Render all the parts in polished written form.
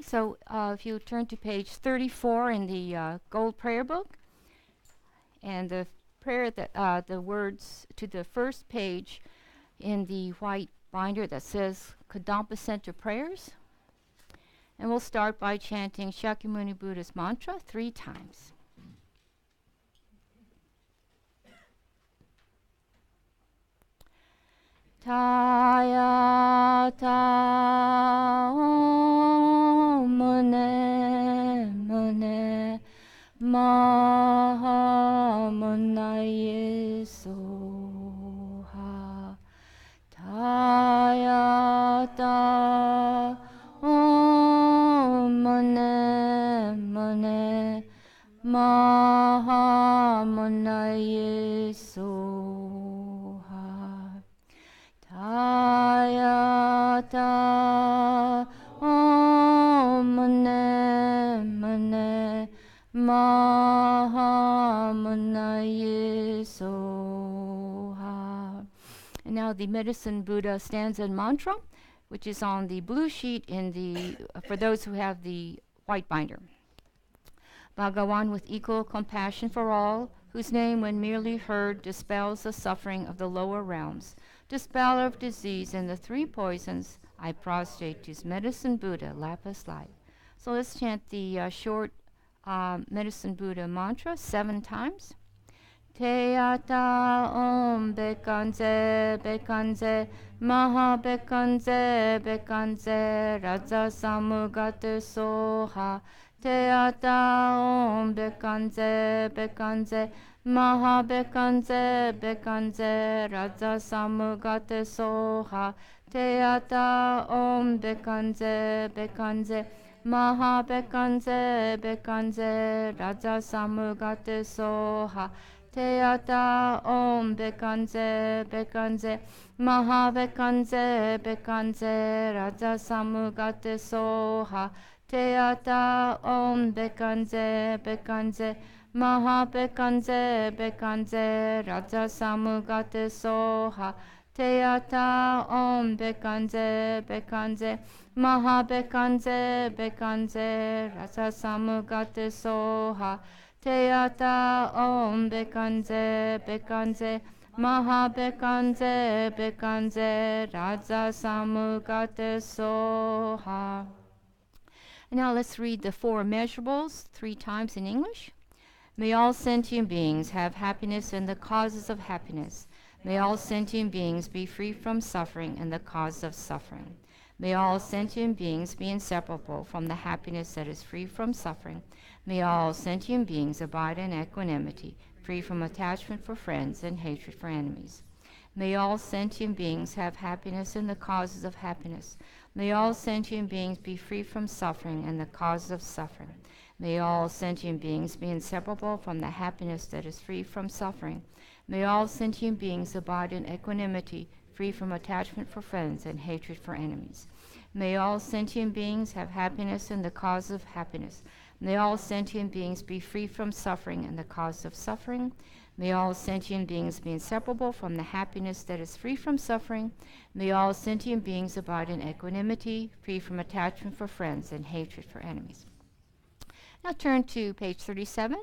So if you turn to page 34 in the Gold Prayer Book, and the prayer that the words to the first page in the white binder that says Kadampa Center Prayers. And we'll start by chanting Shakyamuni Buddha's mantra 3 times. Tayata mune mune mahamunaye soha. Tayata mune mune mahamunaye soha. Tayata mune mune mahamunaye soha. And now the Medicine Buddha stanza and mantra, which is on the blue sheet in the for those who have the white binder. Bhagawan, with equal compassion for all, whose name when merely heard dispels the suffering of the lower realms, dispeller of disease and the 3 poisons, I prostrate to Medicine Buddha, lapis light. So let's chant the short Medicine Buddha mantra 7 times. Teata om bekanze bekanze maha bekanze bekanze raja samugata soha. Teata om bekanze bekanze maha bekanze bekanze raja samugata soha. Teata om bekanze bekanze maha bekanze bekanze raja samugata soha. Teata om bekanze bekanze maha bekanze bekanze raja samugata soha. Teata om bekanze bekanze maha bekanze bekanze raja samugata soha. Teata om bekanze bekanze maha bekanze bekanze raja samugata soha. Teata om bekanze bekanze maha bekanze bekanze raja samugata soha. Now let's read the 4 immeasurables 3 times in English. May all sentient beings have happiness and the causes of happiness. May all sentient beings be free from suffering and the cause of suffering. May all sentient beings be inseparable from the happiness that is free from suffering. May all sentient beings abide in equanimity, free from attachment for friends and hatred for enemies. May all sentient beings have happiness and the causes of happiness. May all sentient beings be free from suffering and the causes of suffering. May all sentient beings be inseparable from the happiness that is free from suffering. May all sentient beings abide in equanimity, free from attachment for friends and hatred for enemies. May all sentient beings have happiness and the cause of happiness. May all sentient beings be free from suffering and the cause of suffering. May all sentient beings be inseparable from the happiness that is free from suffering. May all sentient beings abide in equanimity, free from attachment for friends and hatred for enemies. Now turn to page 37,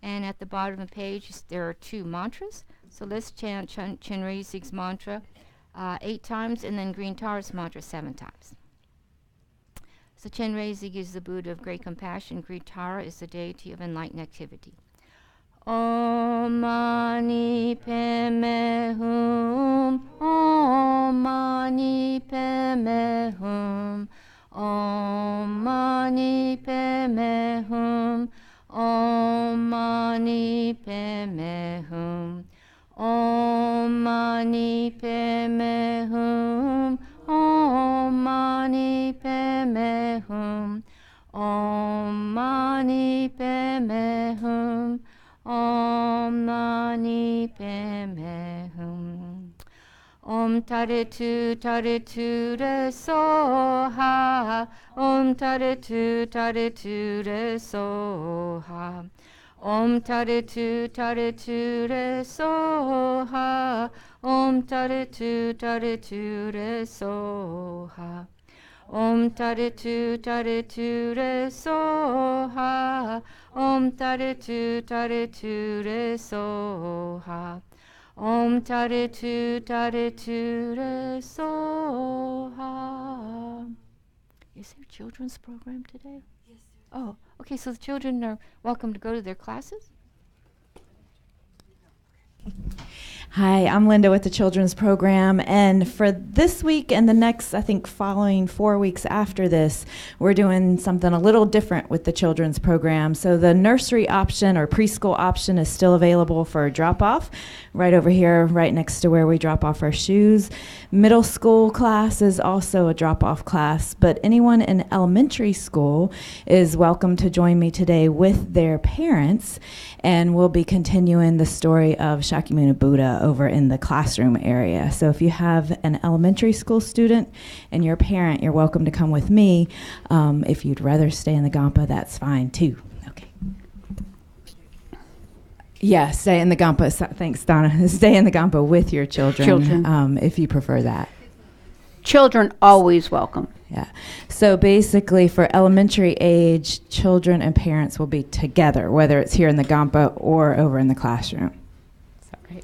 and at the bottom of the page there are 2 mantras. So let's chant Chenrezig's mantra 8 times, and then Green Tara's mantra 7 times. So Chenrezig is the Buddha of great compassion. Green Tara is the deity of enlightened activity. Om Mani Padme Hum, Om Mani Padme Hum, Om Mani Padme Hum, Om Mani Padme Hum, Om Mani Padme Hum, Om Mani Padme Hum, Om Mani Padme Hum, Om Mani Padme Hum. Om Taritu Taritu Re Soha, Om Taritu Taritu Re Soha, Om Taritu Taritu Re Soha, Om Taritu Taritu Re Soha, Om taritu taritu re soha. Om taritu taritu re soha. Om taritu taritu re soha. Is there a children's program today? Yes. Oh, okay, so the children are welcome to go to their classes? Hi, I'm Linda with the Children's Program, and for this week and the next, I think, following 4 weeks after this, we're doing something a little different with the Children's Program. So the nursery option or preschool option is still available for drop-off right over here, right next to where we drop off our shoes. Middle school class is also a drop-off class, but anyone in elementary school is welcome to join me today with their parents, and we'll be continuing the story of Shakyamuni Buddha over in the classroom area. So if you have an elementary school student and your parent, you're welcome to come with me. If you'd rather stay in the Gampa, that's fine too. Okay. Yeah, stay in the Gampa. Thanks, Donna. Stay in the Gampa with your children. If you prefer that. Children always welcome. Yeah. So basically, for elementary age, children and parents will be together, whether it's here in the Gampa or over in the classroom. Is that right?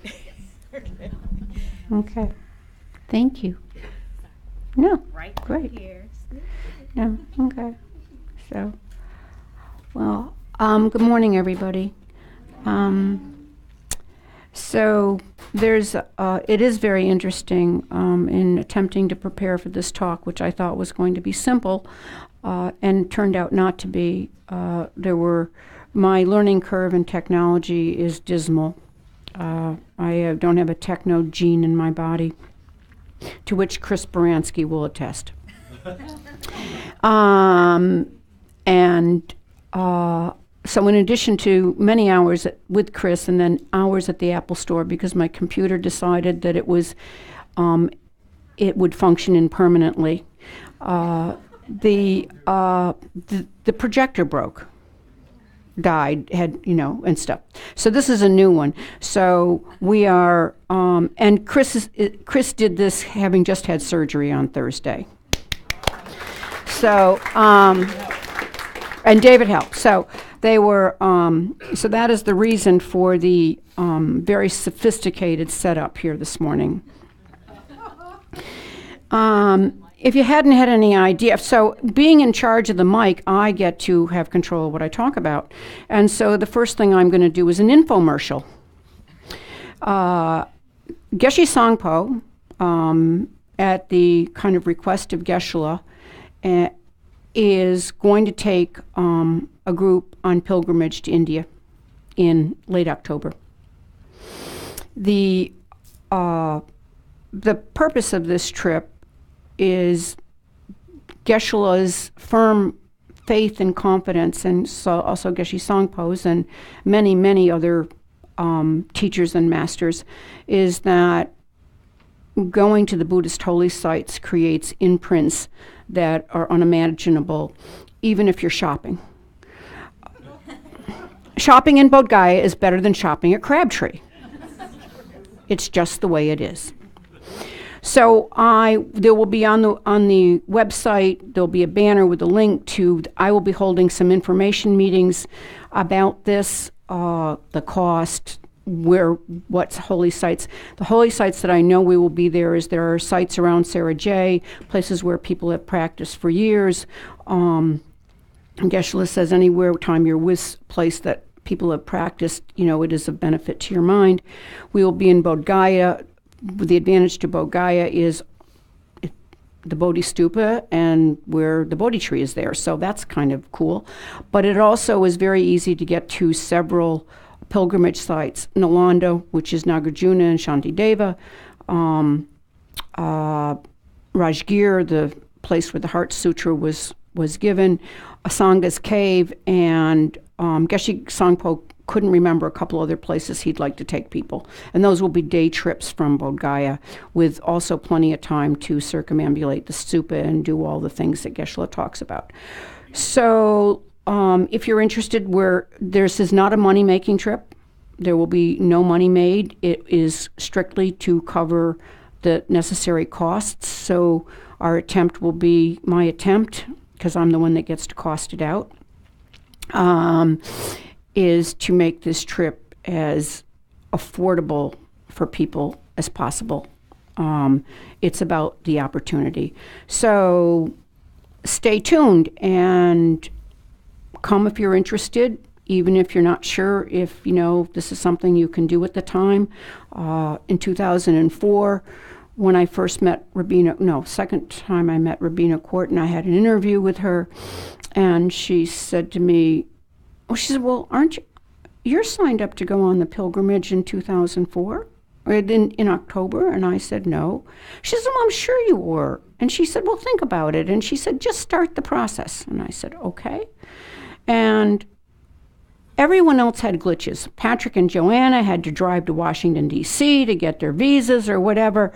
Okay. Thank you. No. Right. Great. Here. No. Okay. So, well, good morning, everybody. So there's, it is very interesting in attempting to prepare for this talk, which I thought was going to be simple, and turned out not to be. My learning curve in technology is dismal. I don't have a techno gene in my body, to which Chris Baranski will attest. So in addition to many hours with Chris and then hours at the Apple Store, because my computer decided that it would function impermanently, the projector broke, died, and stuff. So this is a new one. So we are, and Chris did this having just had surgery on Thursday. So, and David helped. So they were, so that is the reason for the very sophisticated setup here this morning. If you hadn't had any idea, so being in charge of the mic, I get to have control of what I talk about. And so the first thing I'm going to do is an infomercial. Geshe Sangpo, at the kind of request of Geshe-la, is going to take a group on pilgrimage to India in late October. The purpose of this trip is Geshe-la's firm faith and confidence, and so also Geshe Sangpo's and many, many other teachers and masters, is that going to the Buddhist holy sites creates imprints that are unimaginable, even if you're shopping. Shopping in Bodh Gaya is better than shopping at Crabtree. It's just the way it is. So there will be on the website, there'll be a banner with a link to, I will be holding some information meetings about this, the cost, what's holy sites. The holy sites that I know we will be there are sites around Sarah J, places where people have practiced for years. Geshe-la says anywhere time you're with a place that people have practiced, it is of benefit to your mind. We will be in Bodh Gaya. The advantage to Bodh Gaya is the Bodhi Stupa and where the Bodhi tree is there, so that's kind of cool. But it also is very easy to get to several pilgrimage sites. Nalanda, which is Nagarjuna and Shantideva, Rajgir, the place where the Heart Sutra was given, Asanga's Cave, and Geshe Sangpo couldn't remember a couple other places he'd like to take people. And those will be day trips from Bodh Gaya, with also plenty of time to circumambulate the stupa and do all the things that Geshe-la talks about. So if you're interested, this is not a money-making trip. There will be no money made. It is strictly to cover the necessary costs. So our attempt will be, my attempt, because I'm the one that gets to cost it out, is to make this trip as affordable for people as possible. It's about the opportunity. So stay tuned and come if you're interested, even if you're not sure if, this is something you can do at the time. In 2004, when I first met second time I met Rabina Court, and I had an interview with her, and she said to me, well, you're signed up to go on the pilgrimage in 2004? Or in October? And I said, no. She said, well, I'm sure you were. And she said, well, think about it. And she said, just start the process. And I said, okay. And everyone else had glitches. Patrick and Joanna had to drive to Washington, D.C. to get their visas or whatever.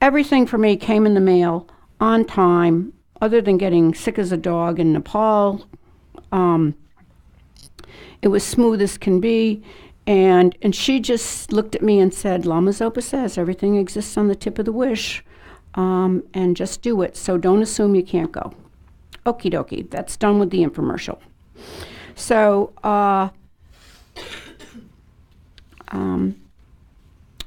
Everything for me came in the mail on time, other than getting sick as a dog in Nepal. It was smooth as can be. And she just looked at me and said, Lama Zopa says everything exists on the tip of the wish, and just do it. So don't assume you can't go. Okie dokie, that's done with the infomercial. So,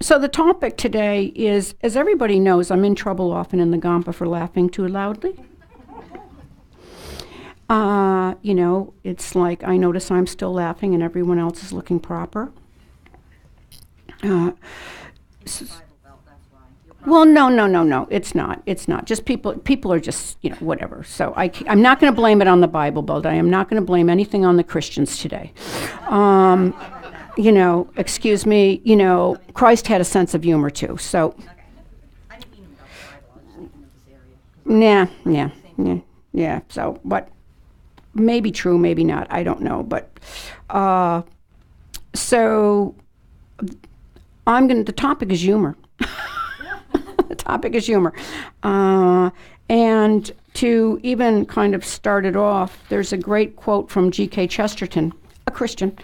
so the topic today is, as everybody knows, I'm in trouble often in the Kadampa for laughing too loudly. It's like I notice I'm still laughing and everyone else is looking proper. Well, no, it's not. It's not. Just people are just, whatever. So I'm not going to blame it on the Bible Belt. I am not going to blame anything on the Christians today. Excuse me, Christ had a sense of humor too, so. Yeah, so, but maybe true, maybe not, I don't know, but, so, the topic is humor. The topic is humor. And to even kind of start it off, there's a great quote from G.K. Chesterton, a Christian,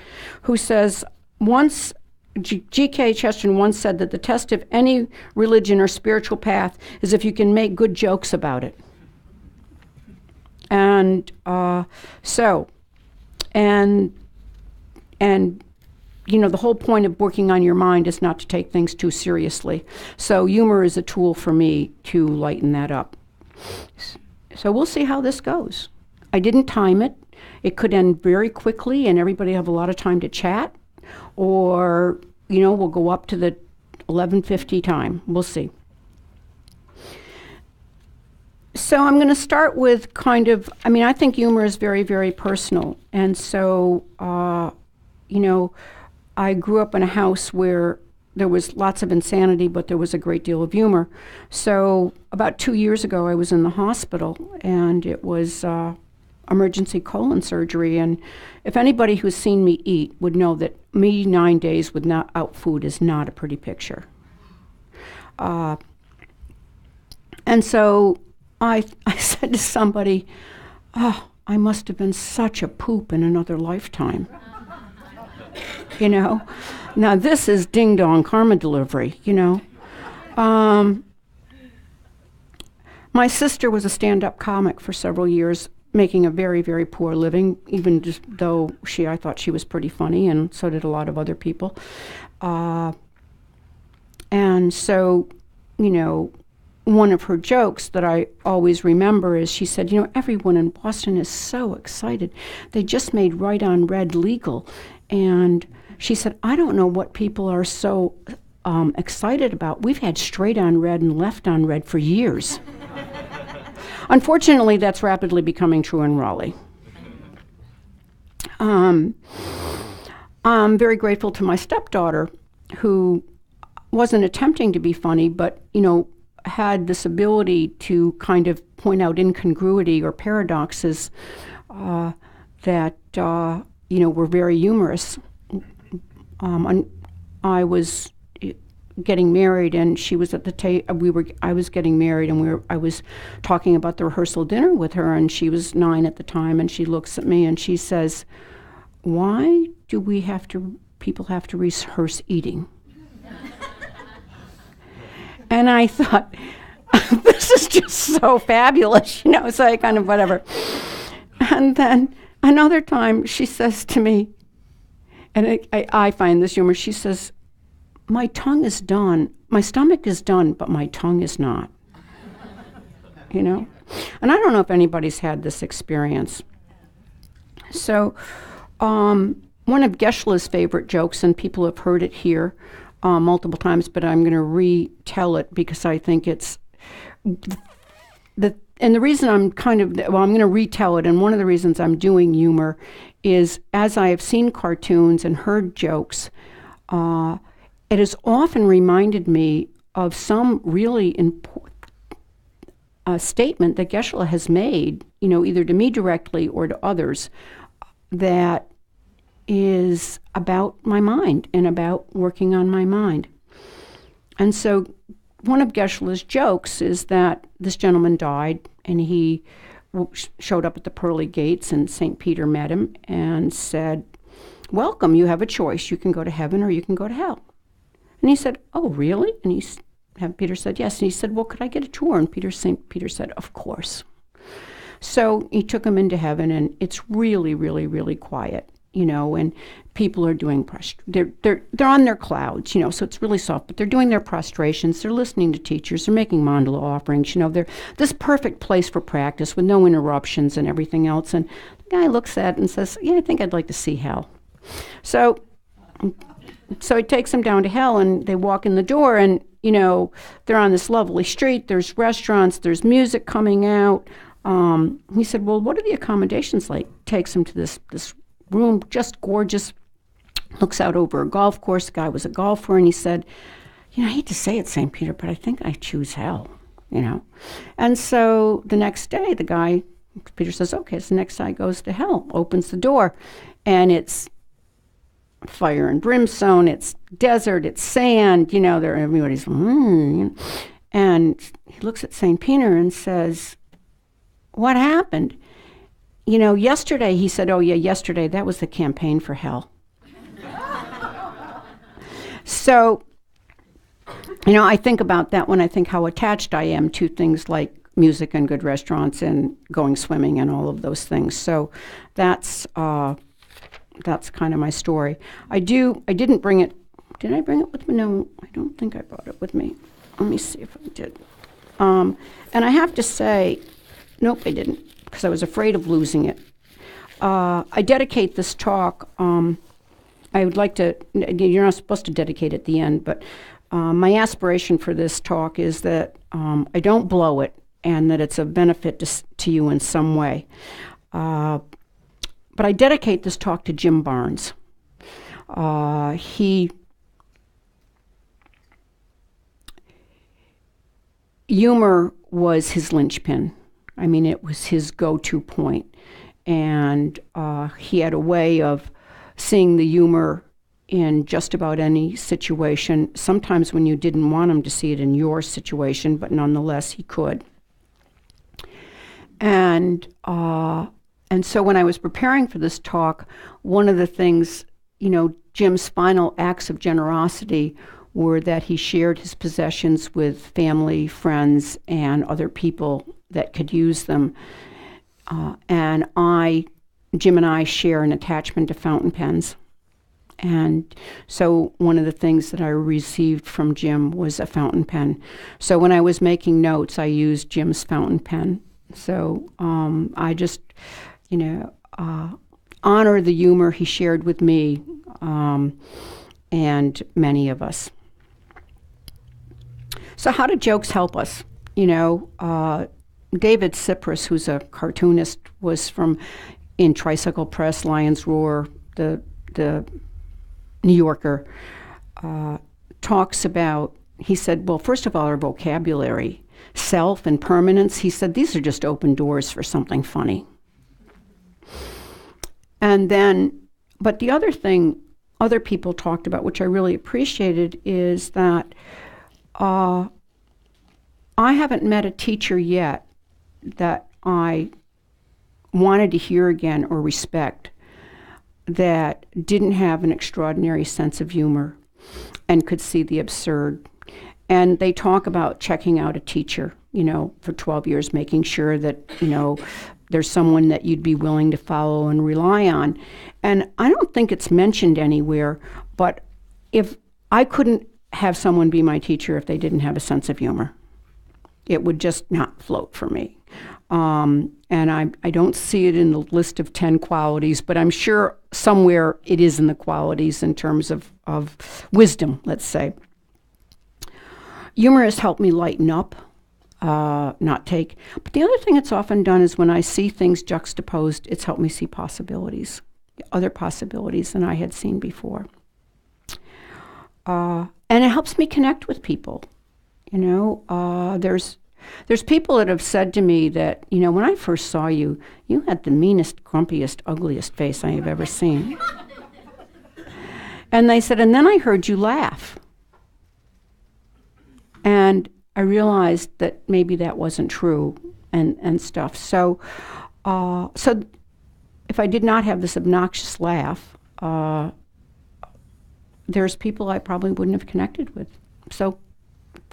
who says, G.K. Chesterton once said that the test of any religion or spiritual path is if you can make good jokes about it. And the whole point of working on your mind is not to take things too seriously. So humor is a tool for me to lighten that up. So we'll see how this goes. I didn't time it. It could end very quickly and everybody have a lot of time to chat. Or, we'll go up to the 11:50 time. We'll see. So I'm going to start with I think humor is very, very personal. And so, I grew up in a house where there was lots of insanity, but there was a great deal of humor. So about 2 years ago, I was in the hospital, and it was emergency colon surgery. And if anybody who's seen me eat would know that me 9 days without food is not a pretty picture. And so I said to somebody, I must have been such a poop in another lifetime. Now this is ding-dong karma delivery, My sister was a stand-up comic for several years, making a very, very poor living, even just though I thought she was pretty funny, and so did a lot of other people. And so, one of her jokes that I always remember is she said, everyone in Boston is so excited. They just made right on red legal. And she said, I don't know what people are so excited about. We've had straight on red and left on red for years. Unfortunately, that's rapidly becoming true in Raleigh. I'm very grateful to my stepdaughter, who wasn't attempting to be funny, but, had this ability to kind of point out incongruity or paradoxes that, were very humorous. I was getting married, and she was at the I was getting married, and I was talking about the rehearsal dinner with her, and she was 9 at the time, and she looks at me and she says, "Why do people have to rehearse eating?" And I thought, this is just so fabulous, so I kind of whatever. And then another time she says to me, and I find this humor, she says, my tongue is done, my stomach is done, but my tongue is not. And I don't know if anybody's had this experience. So one of Geshe-la's favorite jokes, and people have heard it here multiple times, but I'm going to retell it because I think it's and the reason I'm I'm going to retell it, and one of the reasons I'm doing humor is as I have seen cartoons and heard jokes, it has often reminded me of some really important statement that Geshe-la has made, either to me directly or to others, that is about my mind and about working on my mind. And so one of Geshe-la's jokes is that this gentleman died, and he showed up at the pearly gates, and St. Peter met him and said, welcome, you have a choice. You can go to heaven or you can go to hell. And he said, oh, really? And Peter said, yes. And he said, well, could I get a tour? And St. Peter said, of course. So he took him into heaven, and it's really, really, really quiet, and people are doing, they're on their clouds, so it's really soft, but they're doing their prostrations, they're listening to teachers, they're making mandala offerings, they're this perfect place for practice with no interruptions and everything else. And the guy looks at it and says, yeah, I think I'd like to see hell. So he takes them down to hell, and they walk in the door, and, they're on this lovely street, there's restaurants, there's music coming out. He said, well, what are the accommodations like? Takes him to this room, just gorgeous, looks out over a golf course. The guy was a golfer, and he said, I hate to say it, St. Peter, but I think I choose hell, And so the next day, Peter says, okay, so the next guy goes to hell, opens the door, and it's fire and brimstone, it's desert, it's sand, everybody's, and he looks at St. Peter and says, what happened? Yesterday, he said, oh yeah, yesterday, that was the campaign for hell. So, I think about that when I think how attached I am to things like music and good restaurants and going swimming and all of those things. So that's kind of my story. I didn't bring it. Did I bring it with me? No, I don't think I brought it with me. Let me see if I did. And I have to say, nope, I didn't, because I was afraid of losing it. I dedicate this talk. I would like to, you're not supposed to dedicate at the end, but my aspiration for this talk is that I don't blow it and that it's a benefit to you in some way. But I dedicate this talk to Jim Barnes. Humor was his linchpin. I mean, it was his go-to point. And he had a way of seeing the humor in just about any situation, sometimes when you didn't want him to see it in your situation, but nonetheless he could. And so when I was preparing for this talk, one of the things, Jim's final acts of generosity were that he shared his possessions with family, friends, and other people that could use them. And Jim and I share an attachment to fountain pens. And so one of the things that I received from Jim was a fountain pen. So when I was making notes, I used Jim's fountain pen. So I just, honor the humor he shared with me and many of us. So how do jokes help us? David Cyprus, who's a cartoonist, was in Tricycle Press, Lion's Roar, the New Yorker, talks about, he said, well, first of all, our vocabulary, self and permanence, he said, these are just open doors for something funny. And then, but the other thing other people talked about, which I really appreciated, is that I haven't met a teacher yet that I wanted to hear again or respect that didn't have an extraordinary sense of humor and could see the absurd. And they talk about checking out a teacher, for 12 years, making sure that, there's someone that you'd be willing to follow and rely on. And I don't think it's mentioned anywhere, but if I couldn't have someone be my teacher if they didn't have a sense of humor. It would just not float for me. And I don't see it in the list of 10 qualities, but I'm sure somewhere it is in the qualities in terms of wisdom, let's say. Humor has helped me lighten up, not take. But the other thing it's often done is when I see things juxtaposed, it's helped me see possibilities, other possibilities than I had seen before. And it helps me connect with people. There's people that have said to me that, when I first saw you, you had the meanest, grumpiest, ugliest face I have ever seen. And they said, and then I heard you laugh. And I realized that maybe that wasn't true and stuff. So if I did not have this obnoxious laugh, there's people I probably wouldn't have connected with. So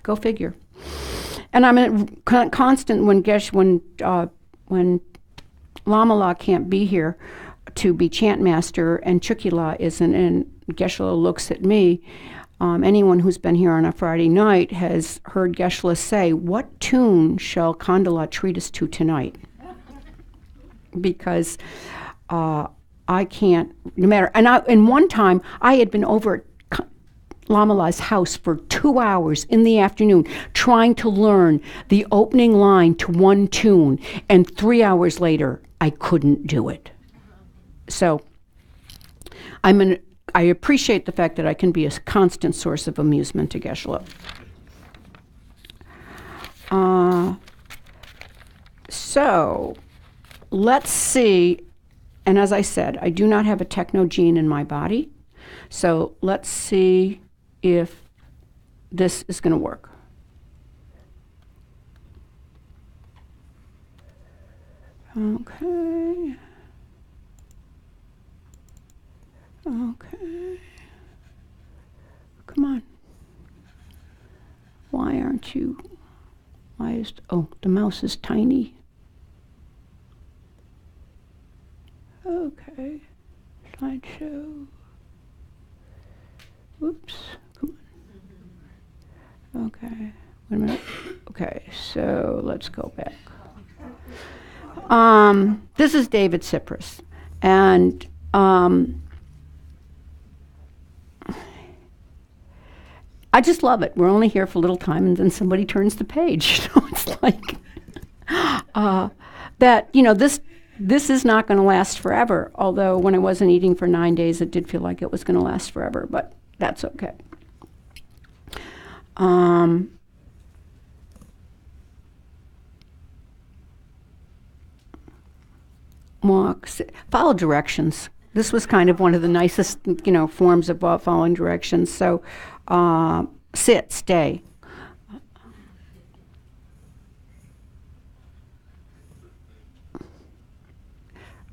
go figure. And I'm in constant when Lamala can't be here to be chant master and Chukila isn't, and Geshe-la looks at me. Anyone who's been here on a Friday night has heard Geshe-la say, "What tune shall Kandala treat us to tonight?" Because I can't, no matter. And one time I had been over at Lamala's house for 2 hours in the afternoon trying to learn the opening line to one tune, and 3 hours later I couldn't do it. So I appreciate the fact that I can be a constant source of amusement to Geshe-la. So let's see, and as I said, I do not have a techno gene in my body, so let's see if this is going to work. Okay. Okay. Come on. Why aren't you? The mouse is tiny. Okay. Slideshow. Whoops. Come on. Okay. Wait a minute. Okay, so let's go back. This is David Cyprus. And I just love it. We're only here for a little time, and then somebody turns the page. It's like that. This is not going to last forever. Although when I wasn't eating for 9 days, it did feel like it was going to last forever. But that's okay. Follow directions. This was kind of one of the nicest, forms of following directions. So, sit, stay.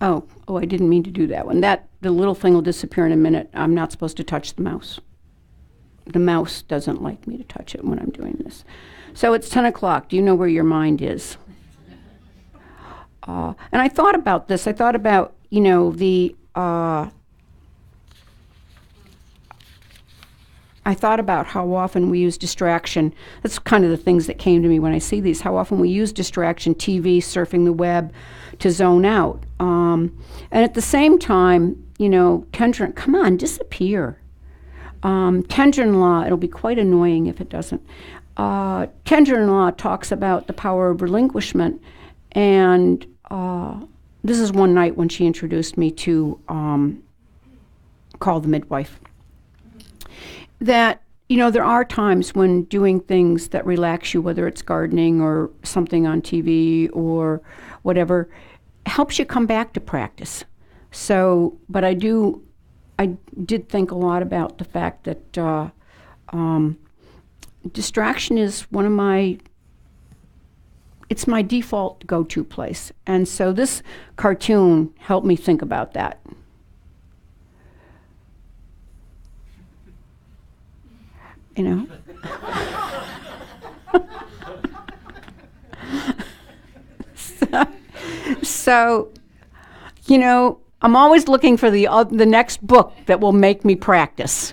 Oh, I didn't mean to do that one. The little thing will disappear in a minute. I'm not supposed to touch the mouse. The mouse doesn't like me to touch it when I'm doing this. So it's 10 o'clock. Do you know where your mind is? And I thought about this. I thought about, I thought about how often we use distraction. That's kind of the things that came to me when I see these, how often we use distraction, TV, surfing the web, to zone out. And at the same time, Tendrin, come on, disappear. Tendrin Law, it'll be quite annoying if it doesn't. Tendrin Law talks about the power of relinquishment, and this is one night when she introduced me to Call the Midwife. That, there are times when doing things that relax you, whether it's gardening or something on TV or whatever, helps you come back to practice. So, but I did think a lot about the fact that distraction is it's my default go-to place. And so this cartoon helped me think about that. So, I'm always looking for the next book that will make me practice.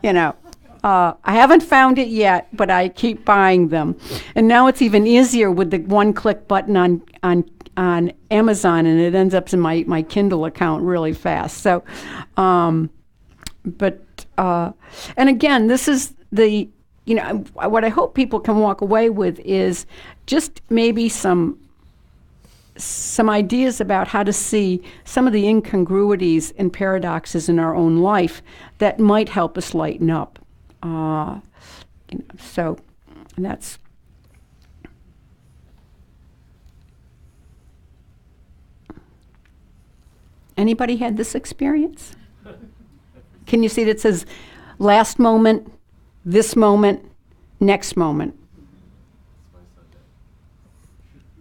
I haven't found it yet, but I keep buying them. And now it's even easier with the one-click button on Amazon, and it ends up in my Kindle account really fast. So, and again, this is what I hope people can walk away with is just maybe some ideas about how to see some of the incongruities and paradoxes in our own life that might help us lighten up. So that's. Anybody had this experience? Can you see that it says last moment, this moment, next moment?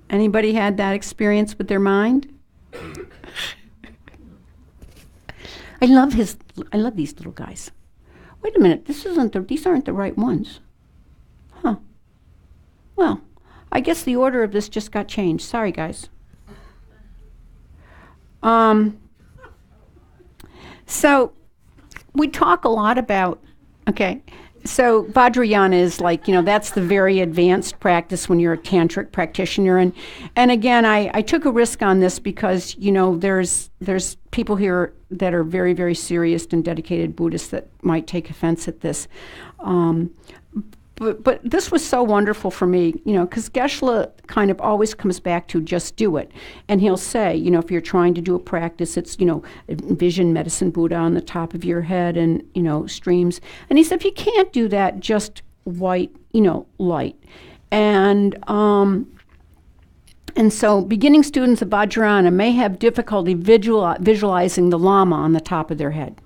Anybody had that experience with their mind? I love these little guys. Wait a minute, these aren't the right ones. Huh. Well, I guess the order of this just got changed. Sorry, guys. So we talk a lot about, so Vajrayana is that's the very advanced practice when you're a tantric practitioner. And again, I took a risk on this because, there's people here that are very, very serious and dedicated Buddhists that might take offense at this. But this was so wonderful for me, because Geshe kind of always comes back to just do it. And he'll say, if you're trying to do a practice, it's, envision medicine Buddha on the top of your head and, streams. And he said, if you can't do that, just white, light. And so beginning students of Vajrayana may have difficulty visualizing the Lama on the top of their head.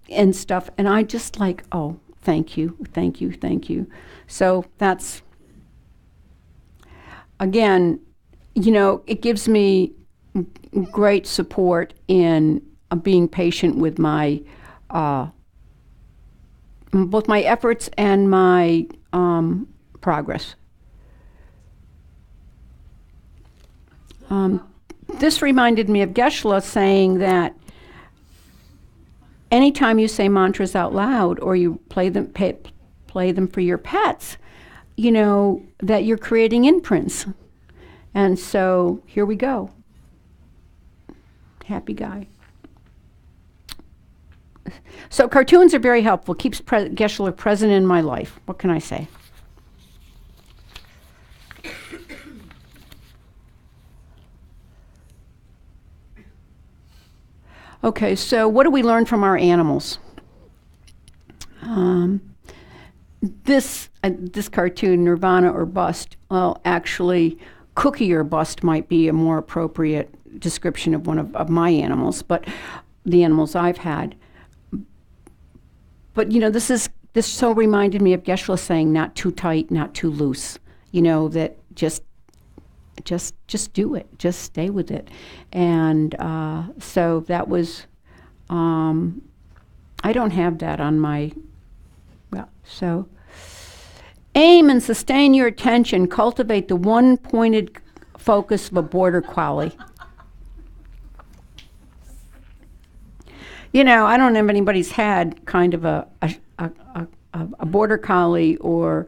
And stuff, and I just oh, thank you. So that's, again, it gives me great support in being patient with my, both my efforts and my progress. This reminded me of Geshe saying that anytime you say mantras out loud or you play them for your pets, that you're creating imprints. And so here we go. Happy guy. So cartoons are very helpful. Keeps Geshe present in my life. What can I say? Okay, so what do we learn from our animals? This cartoon, Nirvana or Bust, well, actually, Cookie or Bust might be a more appropriate description of one of my animals, but the animals I've had. But, this so reminded me of Geshe saying, not too tight, not too loose, that just do it. Just stay with it. And so that was, I don't have that on my, so. Aim and sustain your attention. Cultivate the one-pointed focus of a border collie. I don't know if anybody's had kind of a border collie or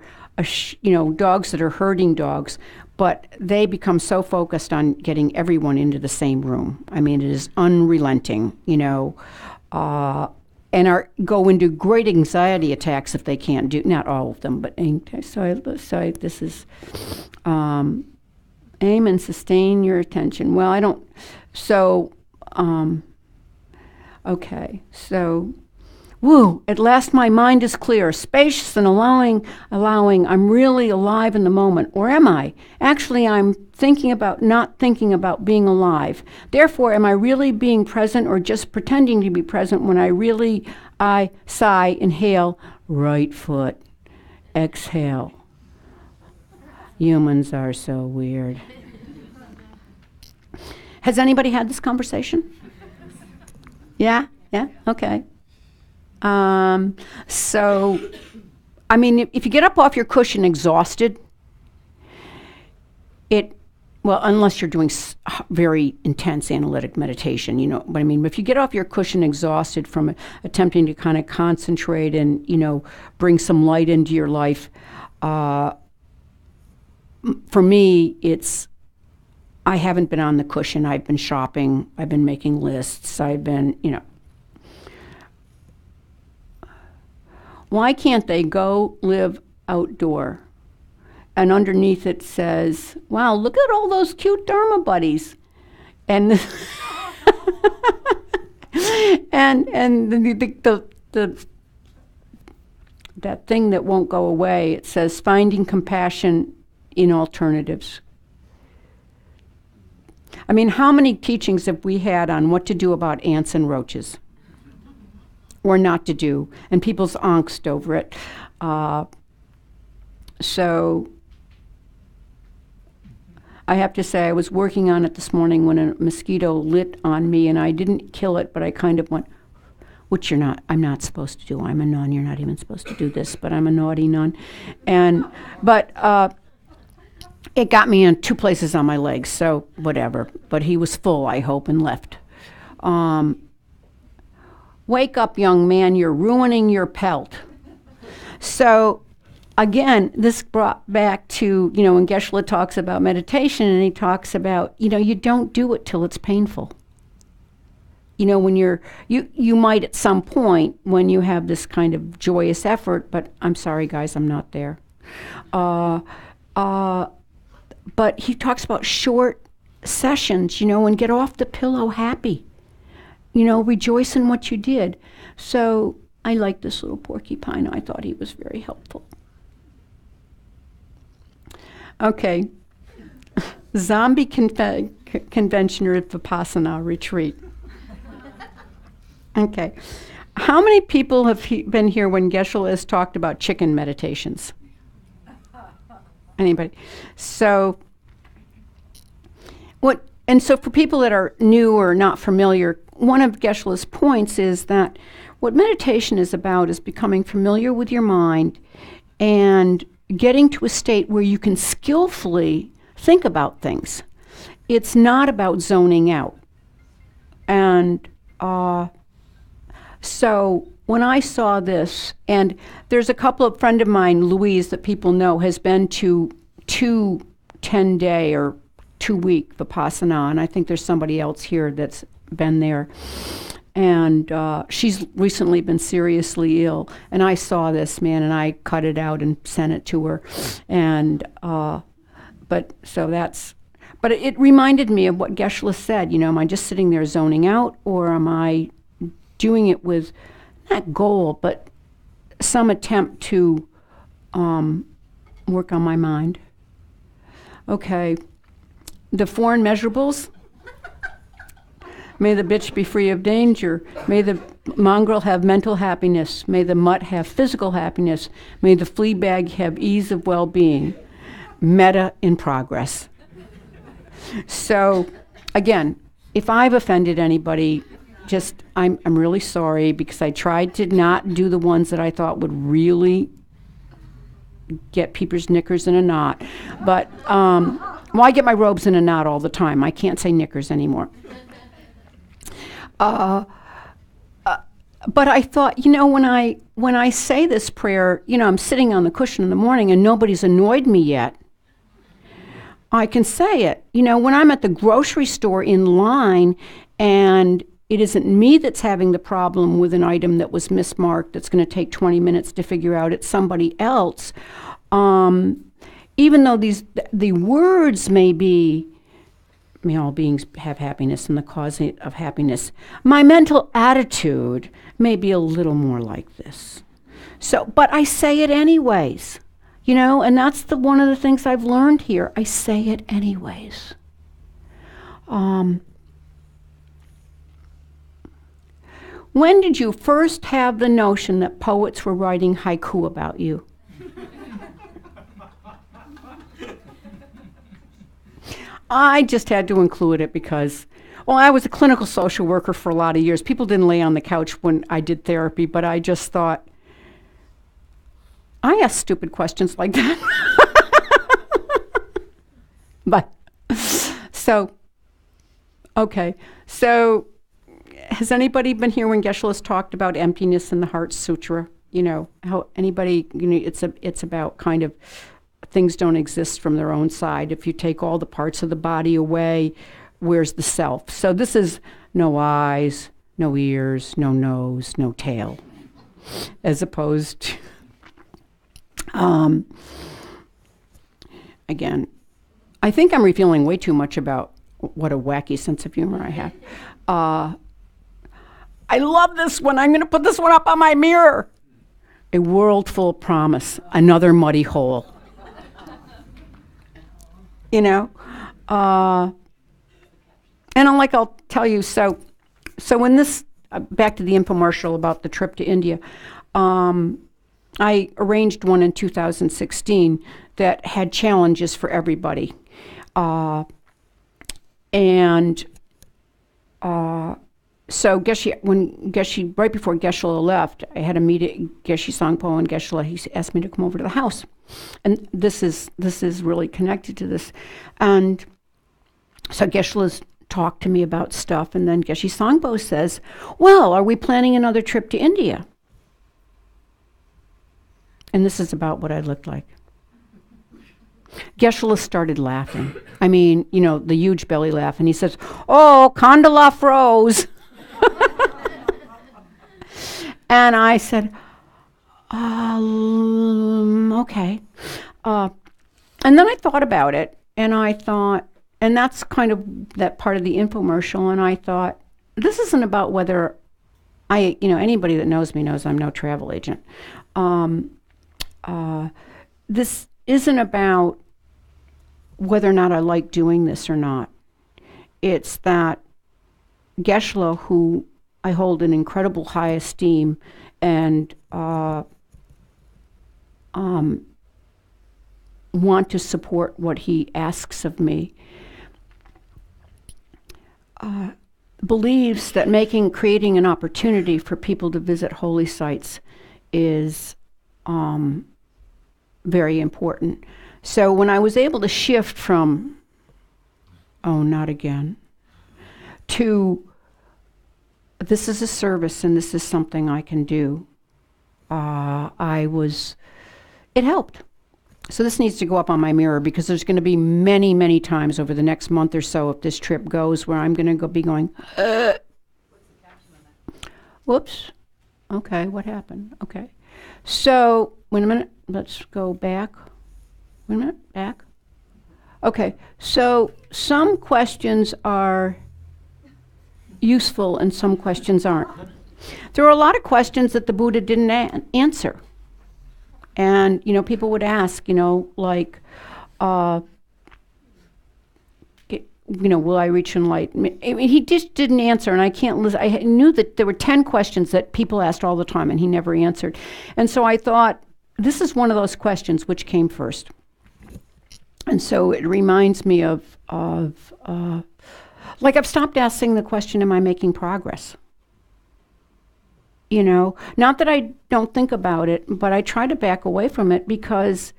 dogs that are herding dogs, but they become so focused on getting everyone into the same room. I mean, it is unrelenting, and go into great anxiety attacks if they can't do, not all of them, but so this is aim and sustain your attention. Well, I don't, so, okay, so, woo, at last my mind is clear, spacious and allowing, I'm really alive in the moment. Or am I? Actually, I'm not thinking about being alive. Therefore, am I really being present or just pretending to be present when I sigh, inhale, right foot, exhale. Humans are so weird. Has anybody had this conversation? Yeah? Okay. So, I mean, if you get up off your cushion exhausted, Well, unless you're doing very intense analytic meditation, you know what I mean. But if you get off your cushion exhausted from attempting to kind of concentrate and, you know, bring some light into your life, for me, I haven't been on the cushion. I've been shopping. I've been making lists. I've been, you know. Why can't they go live outdoor? And underneath it says, wow, look at all those cute Dharma buddies. And and the that thing that won't go away, it says finding compassion in alternatives. I mean, how many teachings have we had on what to do about ants and roaches? Or not to do, and people's angst over it. So I have to say, I was working on it this morning when a mosquito lit on me, and I didn't kill it, but I kind of went, which I'm not supposed to do. I'm a nun, you're not even supposed to do this, but I'm a naughty nun. But it got me in 2 places on my legs, so whatever. But he was full, I hope, and left. Wake up, young man, you're ruining your pelt. So again, this brought back to, you know, when Geshe-la talks about meditation, and he talks about, you know, you don't do it till it's painful. You know, when you might at some point when you have this kind of joyous effort, but I'm sorry, guys, I'm not there. But he talks about short sessions, you know, and get off the pillow happy. You know, rejoice in what you did. So I like this little porcupine. I thought he was very helpful. Okay. Zombie convention or Vipassana retreat. Okay. How many people have been here when Geshe-la has talked about chicken meditations? Anybody? So, so for people that are new or not familiar, one of Geshe-la's points is that what meditation is about is becoming familiar with your mind and getting to a state where you can skillfully think about things. It's not about zoning out. And so when I saw this, and there's a friend of mine, Louise, that people know, has been to 2 10-day or 2-week Vipassana, and I think there's somebody else here that's been there. And she's recently been seriously ill, and I saw this, man, and I cut it out and sent it to her. And but it reminded me of what Geshe-la said. You know, am I just sitting there zoning out, or am I doing it with not goal, but some attempt to work on my mind? Okay, the 4 immeasurables. May the bitch be free of danger. May the mongrel have mental happiness. May the mutt have physical happiness. May the flea bag have ease of well-being. Metta in progress. So, again, if I've offended anybody, I'm really sorry, because I tried to not do the ones that I thought would really get people's knickers in a knot. But, I get my robes in a knot all the time. I can't say knickers anymore. But I thought, you know, when I say this prayer, you know, I'm sitting on the cushion in the morning and nobody's annoyed me yet. I can say it. You know, when I'm at the grocery store in line and it isn't me that's having the problem with an item that was mismarked that's going to take 20 minutes to figure out, it's somebody else. Even though the words may be, may all beings have happiness and the cause of happiness, my mental attitude may be a little more like this. So, but I say it anyways, you know, and that's one of the things I've learned here. I say it anyways. When did you first have the notion that poets were writing haiku about you? I just had to include it because, I was a clinical social worker for a lot of years. People didn't lay on the couch when I did therapy, but I just thought, I ask stupid questions like that. But So, okay. So, has anybody been here when Geshe-la's talked about emptiness in the Heart Sutra? You know, how anybody, it's about kind of things don't exist from their own side. If you take all the parts of the body away, where's the self? So this is no eyes, no ears, no nose, no tail, as opposed to, again, I think I'm revealing way too much about what a wacky sense of humor I have. I love this one. I'm going to put this one up on my mirror. A world full of promise, another muddy hole. You know? And I'll tell you, so when this, back to the infomercial about the trip to India, I arranged one in 2016 that had challenges for everybody. So Geshe, right before Geshe-la left, I had a meeting, Geshe Sangpo and Geshe-la, he asked me to come over to the house. And this is really connected to this. And so Geshe-la's talked to me about stuff, and then Geshe Sangpo says, well, are we planning another trip to India? And this is about what I looked like. Geshe-la started laughing. I mean, you know, the huge belly laugh. And he says, oh, Kandala froze. And I said, okay. And then I thought about it, and I thought, and that's kind of that part of the infomercial, and I thought, this isn't about whether anybody that knows me knows I'm no travel agent. This isn't about whether or not I like doing this or not. It's that Geshe-la, who I hold in incredible high esteem and want to support what he asks of me, believes that creating an opportunity for people to visit holy sites is very important. So when I was able to shift from, oh, not again, to this is a service and this is something I can do, it helped. So this needs to go up on my mirror, because there's going to be many, many times over the next month or so, if this trip goes, where I'm going to be going, whoops. Okay, what happened? Okay. So, wait a minute. Let's go back. Wait a minute. Back. Okay. So, some questions are useful and some questions aren't. There are a lot of questions that the Buddha didn't answer. And, people would ask, like, will I reach enlightenment? I mean, he just didn't answer, and I can't listen. I knew that there were 10 questions that people asked all the time, and he never answered. And so I thought, this is one of those questions, which came first. And so it reminds me of like, I've stopped asking the question, am I making progress? Not that I don't think about it, but I try to back away from it, because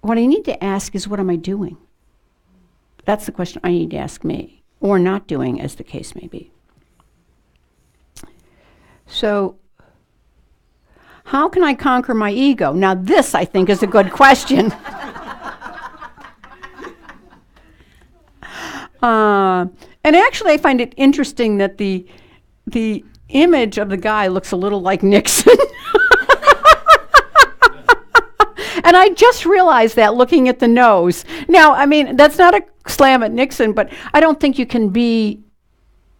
what I need to ask is, what am I doing? That's the question I need to ask me, or not doing, as the case may be. So, how can I conquer my ego? Now this, I think, is a good question. And actually, I find it interesting that the image of the guy looks a little like Nixon. And I just realized that looking at the nose. Now, I mean, that's not a slam at Nixon, but I don't think you can be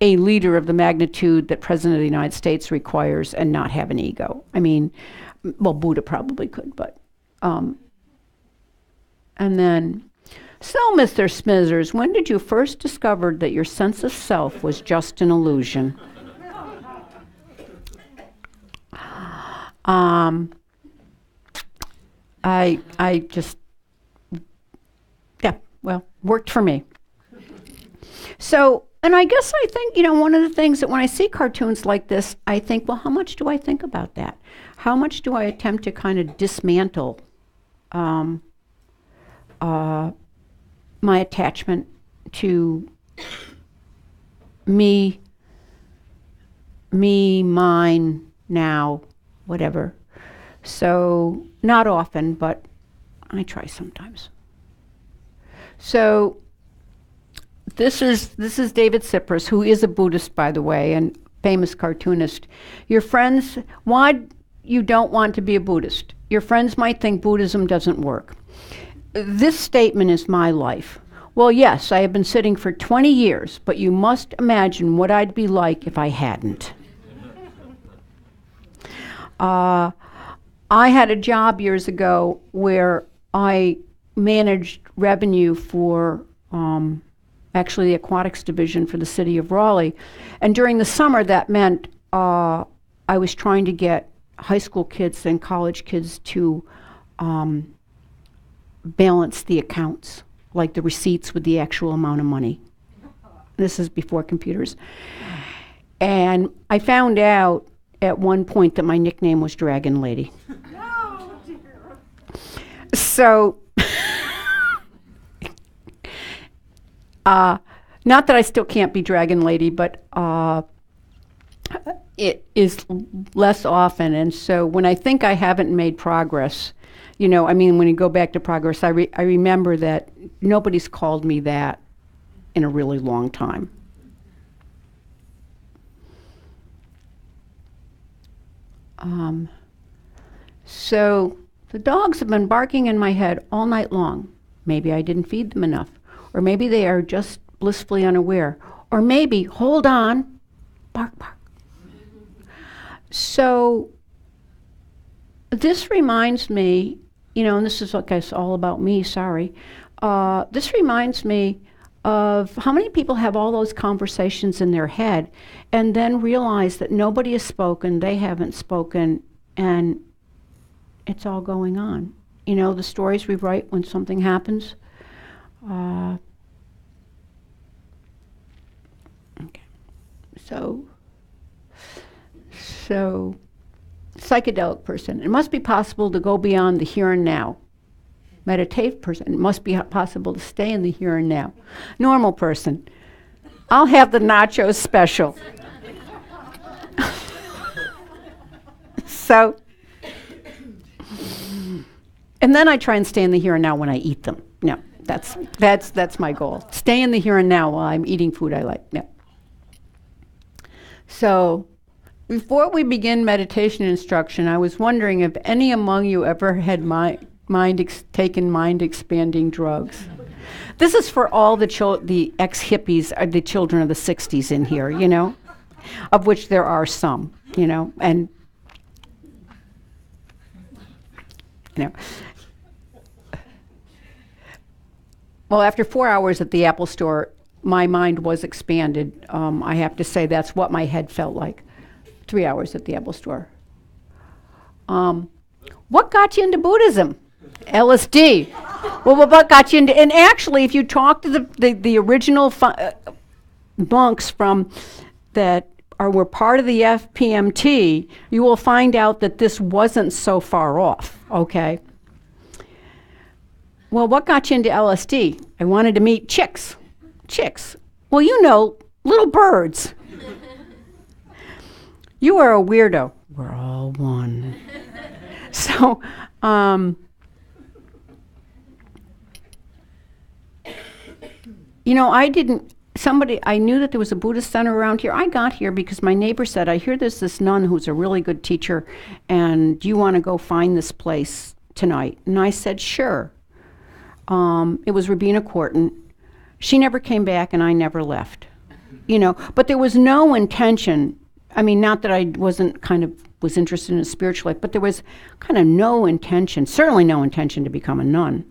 a leader of the magnitude that President of the United States requires and not have an ego. I mean, well, Buddha probably could, but, and then, so Mr. Smithers, when did you first discover that your sense of self was just an illusion? I just, worked for me. So, and I guess I think, one of the things that when I see cartoons like this, I think, well, how much do I think about that? How much do I attempt to kind of dismantle my attachment to me, mine, now, whatever. So not often, but I try sometimes. So this is David Cyprus, who is a Buddhist, by the way, and famous cartoonist. Your friends, why you don't want to be a Buddhist? Your friends might think Buddhism doesn't work. This statement is my life. Well, yes, I have been sitting for 20 years, but you must imagine what I'd be like if I hadn't. I had a job years ago where I managed revenue for actually the aquatics division for the city of Raleigh. And during the summer, that meant I was trying to get high school kids and college kids to balance the accounts, like the receipts with the actual amount of money. This is before computers. And I found out at one point that my nickname was Dragon Lady. Oh, dear. So, not that I still can't be Dragon Lady, but it is less often. And so when I think I haven't made progress, when you go back to progress, I remember that nobody's called me that in a really long time. So the dogs have been barking in my head all night long. Maybe I didn't feed them enough. Or maybe they are just blissfully unaware. Or maybe, hold on, bark, bark. So this reminds me, and this is, I guess, all about me, sorry. This reminds me of how many people have all those conversations in their head and then realize that nobody has spoken, they haven't spoken, and it's all going on. The stories we write when something happens. Okay. So psychedelic person. It must be possible to go beyond the here and now. Meditative person. It must be possible to stay in the here and now. Normal person. I'll have the nachos special. So, and then I try and stay in the here and now when I eat them. No, that's my goal. Stay in the here and now while I'm eating food I like. No. So, before we begin meditation instruction, I was wondering if any among you ever had taken mind-expanding drugs. This is for all the ex-hippies, or the children of the 60s in here, of which there are some, and Well, after 4 hours at the Apple Store, my mind was expanded. I have to say that's what my head felt like. 3 hours at the Apple Store. What got you into Buddhism? LSD. Well, what got you into? And actually, if you talk to the original monks from that were part of the FPMT, you will find out that this wasn't so far off. Okay. Well, what got you into LSD? I wanted to meet chicks. Chicks. Well, little birds. You are a weirdo. We're all one. So, I knew that there was a Buddhist center around here. I got here because my neighbor said, I hear there's this nun who's a really good teacher, and do you want to go find this place tonight? And I said, sure. It was Rabina Corton. She never came back, and I never left. But there was no intention. I mean, not that I was interested in a spiritual life, but there was kind of no intention, certainly no intention to become a nun.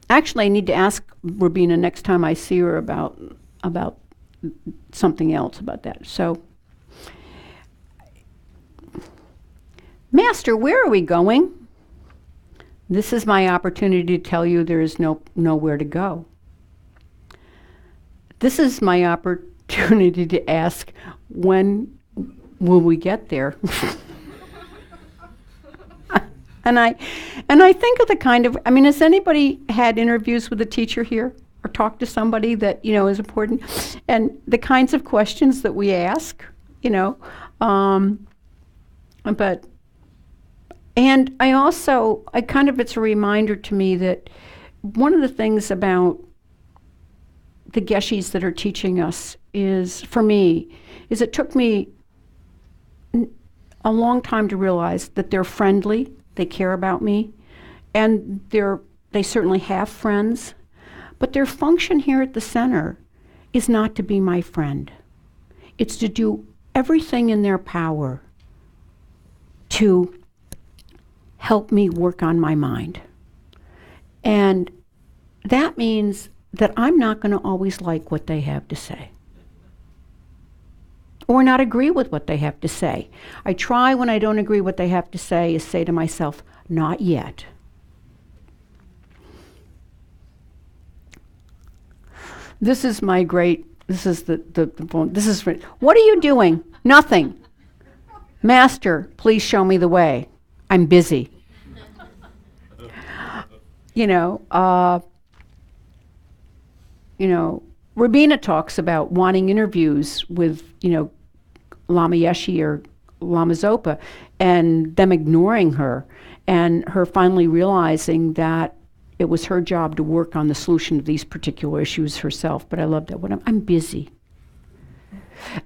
Actually, I need to ask Rabina next time I see her about something else about that. So, Master, where are we going? This is my opportunity to tell you there is nowhere to go. This is my opportunity to ask, when will we get there? And I think of the kind of, has anybody had interviews with a teacher here? or talk to somebody that, is important. And the kinds of questions that we ask, and it's a reminder to me that one of the things about the Geshes that are teaching us is it took me a long time to realize that they're friendly, they care about me, and they certainly have friends, but their function here at the center is not to be my friend. It's to do everything in their power to help me work on my mind. And that means that I'm not going to always like what they have to say or not agree with what they have to say. I try, when I don't agree what they have to say, is say to myself, not yet. This is my great, this is what are you doing? Nothing. Master, please show me the way. I'm busy. Rabina talks about wanting interviews with, Lama Yeshe or Lama Zopa, and them ignoring her, and her finally realizing that it was her job to work on the solution of these particular issues herself. But I love that. I'm busy.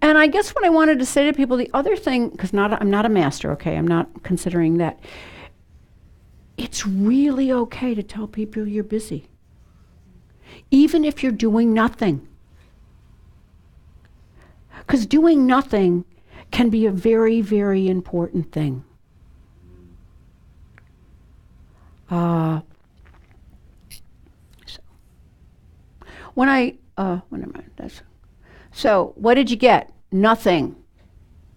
And I guess what I wanted to say to people, the other thing, because I'm not a master, okay? I'm not considering that. It's really okay to tell people you're busy, even if you're doing nothing. Because doing nothing can be a very, very important thing. So what did you get? Nothing.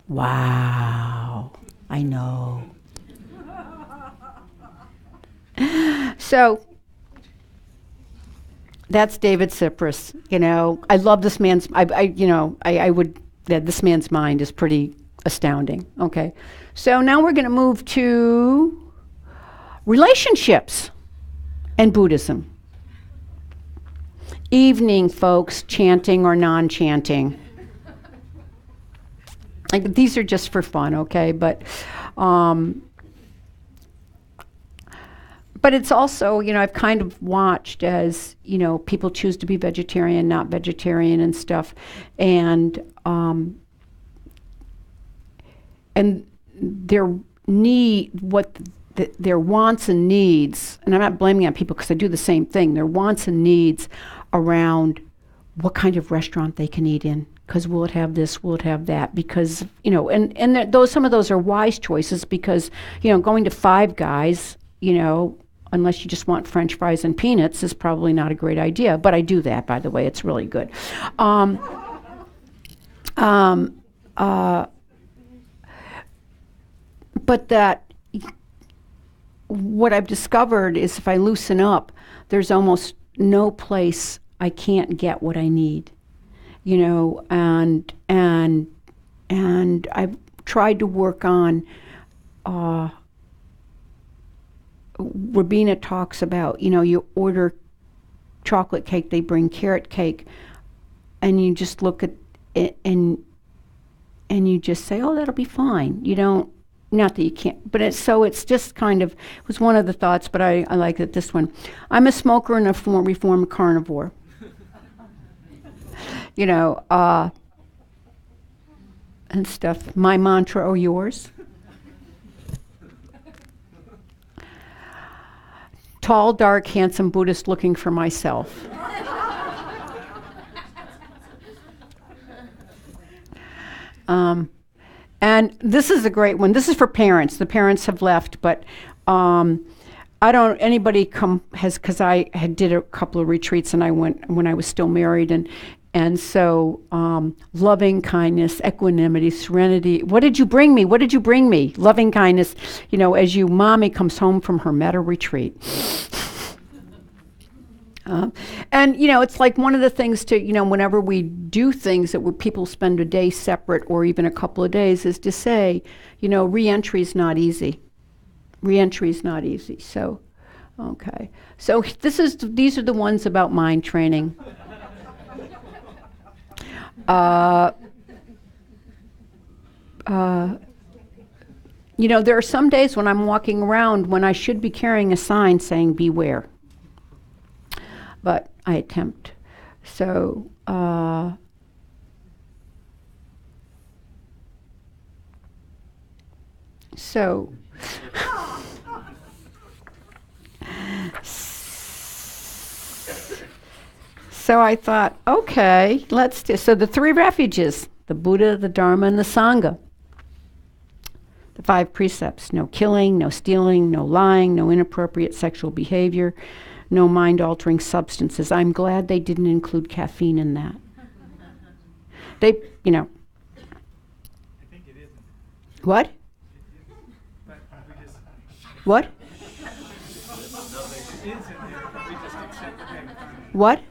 Wow, I know. So that's David Cyprus. I love this man's. This man's mind is pretty astounding. Okay, so now we're going to move to relationships and Buddhism. Evening, folks, chanting or non-chanting. These are just for fun, okay? But it's also, I've kind of watched as, people choose to be vegetarian, not vegetarian and stuff. And their their wants and needs, and I'm not blaming on people because I do the same thing, their wants and needs around what kind of restaurant they can eat in. Because will it have this, will it have that? Because, some of those are wise choices because, going to Five Guys, unless you just want French fries and peanuts, is probably not a great idea. But I do that, by the way. It's really good. But what I've discovered is if I loosen up, there's almost no place I can't get what I need. And I've tried to work on, Rabina talks about, you order chocolate cake, they bring carrot cake, and you just look at it and you just say, oh, that'll be fine. You don't, not that you can't, but it's just kind of, it was one of the thoughts, but I like that this one. I'm a smoker and a reformed carnivore. And stuff. My mantra or yours? Tall, dark, handsome Buddhist looking for myself. And this is a great one. This is for parents. The parents have left, but because I did a couple of retreats and I went when I was still married, and so loving kindness, equanimity, serenity. What did you bring me? What did you bring me? Loving kindness, as mommy comes home from her metta retreat. And it's like one of the things to, whenever we do things that where people spend a day separate or even a couple of days, is to say, re-entry is not easy. Re-entry is not easy. So Okay. So these are the ones about mind training. There are some days when I'm walking around when I should be carrying a sign saying beware. But I attempt. So, so I thought, okay, let's do, so the three refuges, the Buddha, the Dharma, and the Sangha. The 5 precepts: no killing, no stealing, no lying, no inappropriate sexual behavior, no mind-altering substances. I'm glad they didn't include caffeine in that. They, I think it isn't. What? But we just, What? it is in there, but we just accept the bad karma. What?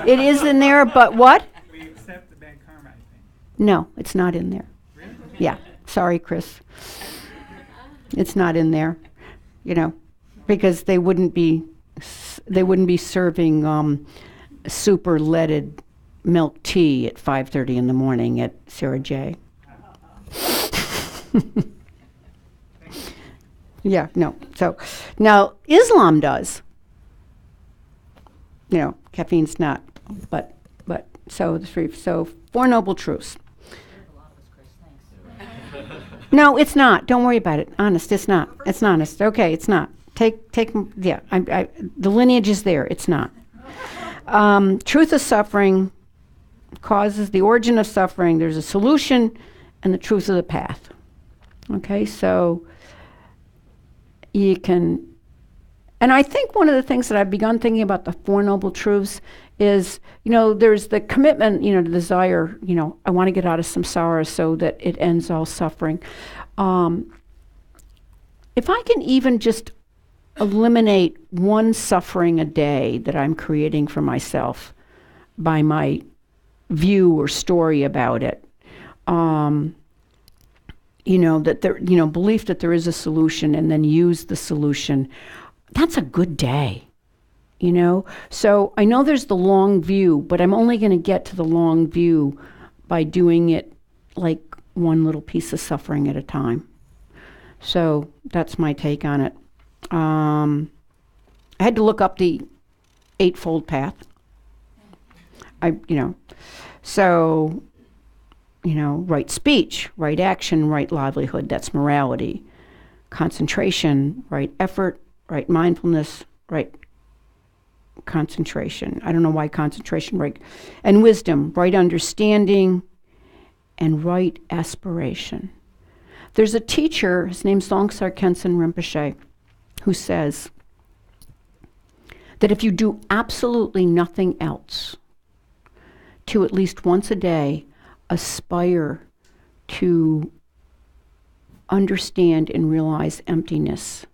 It is in there, but what? We accept the bad karma, I think. No, it's not in there. Really? Yeah, sorry, Chris. It's not in there, because they wouldn't be serving super leaded milk tea at 5:30 in the morning at Sarah J. Yeah, no. So now Islam does. Caffeine's not, but so the 4 noble truths. No, it's not. Don't worry about it. Honest, it's not. It's not honest. Okay, it's not. Yeah. The lineage is there. It's not. Truth of suffering causes the origin of suffering. There's a solution, and the truth of the path. Okay, so you can. And I think one of the things that I've begun thinking about the 4 noble truths is, there's the commitment, the desire, I want to get out of samsara so that it ends all suffering. If I can even just eliminate one suffering a day that I'm creating for myself by my view or story about it, that there, belief that there is a solution and then use the solution, that's a good day. So I know there's the long view, but I'm only going to get to the long view by doing it like one little piece of suffering at a time. So that's my take on it. I had to look up the Eightfold Path. Right speech, right action, right livelihood, that's morality. Concentration, right effort, right mindfulness, right concentration. I don't know why concentration, right? And wisdom, right understanding, and right aspiration. There's a teacher, his name's Longsar Khensen Rinpoche, who says that if you do absolutely nothing else, to at least once a day aspire to understand and realize emptiness,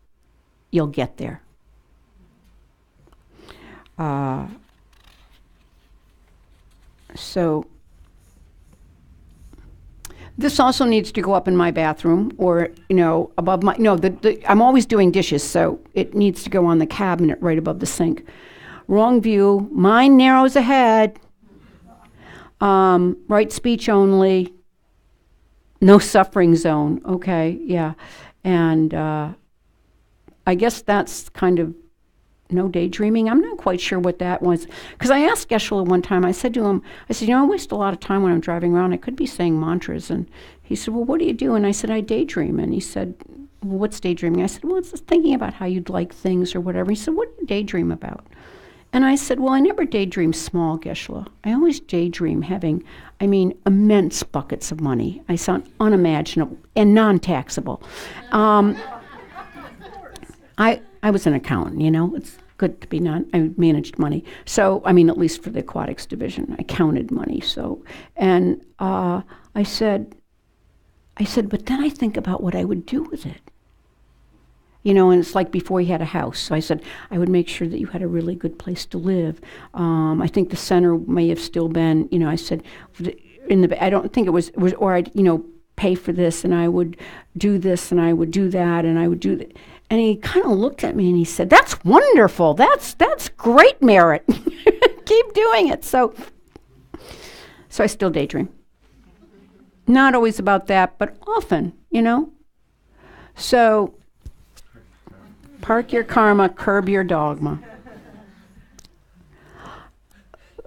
you'll get there. So this also needs to go up in my bathroom, or above my. No, I'm always doing dishes, so it needs to go on the cabinet right above the sink. Wrong view. Mind narrows ahead. Right speech only. No suffering zone. Okay, yeah, and I guess that's kind of. No daydreaming. I'm not quite sure what that was. Because I asked Geshe-la one time, I said to him, I waste a lot of time when I'm driving around. I could be saying mantras. And he said, well, what do you do? And I said, I daydream. And he said, well, what's daydreaming? I said, well, it's just thinking about how you'd like things or whatever. He said, what do you daydream about? And I said, well, I never daydream small, Geshe-la. I always daydream having, immense buckets of money. I sound unimaginable and non-taxable. I was an accountant, it's good to be I managed money. So, at least for the aquatics division, I counted money. So, and I said, but then I think about what I would do with it. And it's like before he had a house. So I said, I would make sure that you had a really good place to live. I think the center may have still been, I said, I don't think it was or I'd, pay for this, and I would do this, and I would do that, and I would do that. And he kind of looked at me and he said, "That's wonderful. That's great merit. Keep doing it." So I still daydream. Not always about that, but often, So park your karma, curb your dogma.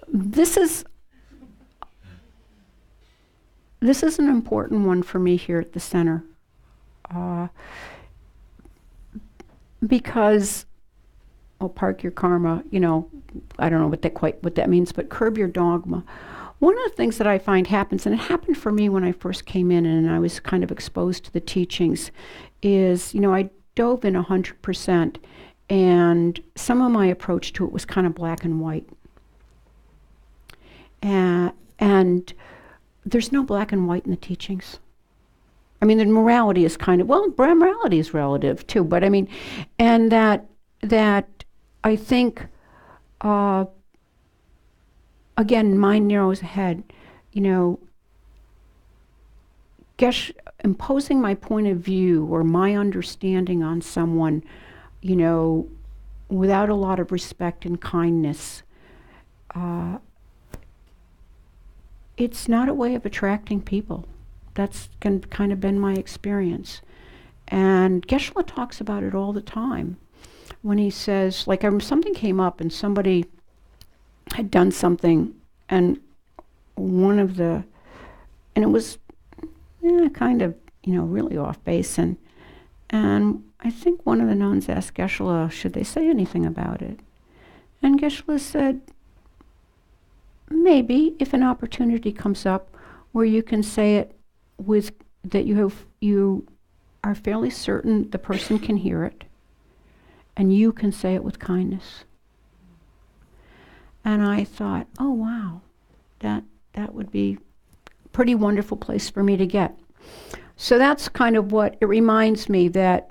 This is an important one for me here at the center. Because, park your karma, I don't know what that means, but curb your dogma. One of the things that I find happens, and it happened for me when I first came in and I was kind of exposed to the teachings, is, I dove in 100%, and some of my approach to it was kind of black and white. And there's no black and white in the teachings. I mean, the morality is morality is relative too, but and that I think, again, mind narrows ahead, imposing my point of view or my understanding on someone, without a lot of respect and kindness, it's not a way of attracting people. That's kind of been my experience. And Geshe-la talks about it all the time. When he says, something came up and somebody had done something, and and it was kind of, really off base. And I think one of the nuns asked Geshe-la, should they say anything about it? And Geshe-la said, maybe if an opportunity comes up where you can say it with that you are fairly certain the person can hear it, and you can say it with kindness. And I thought, oh wow, that would be a pretty wonderful place for me to get. So that's kind of what it reminds me that,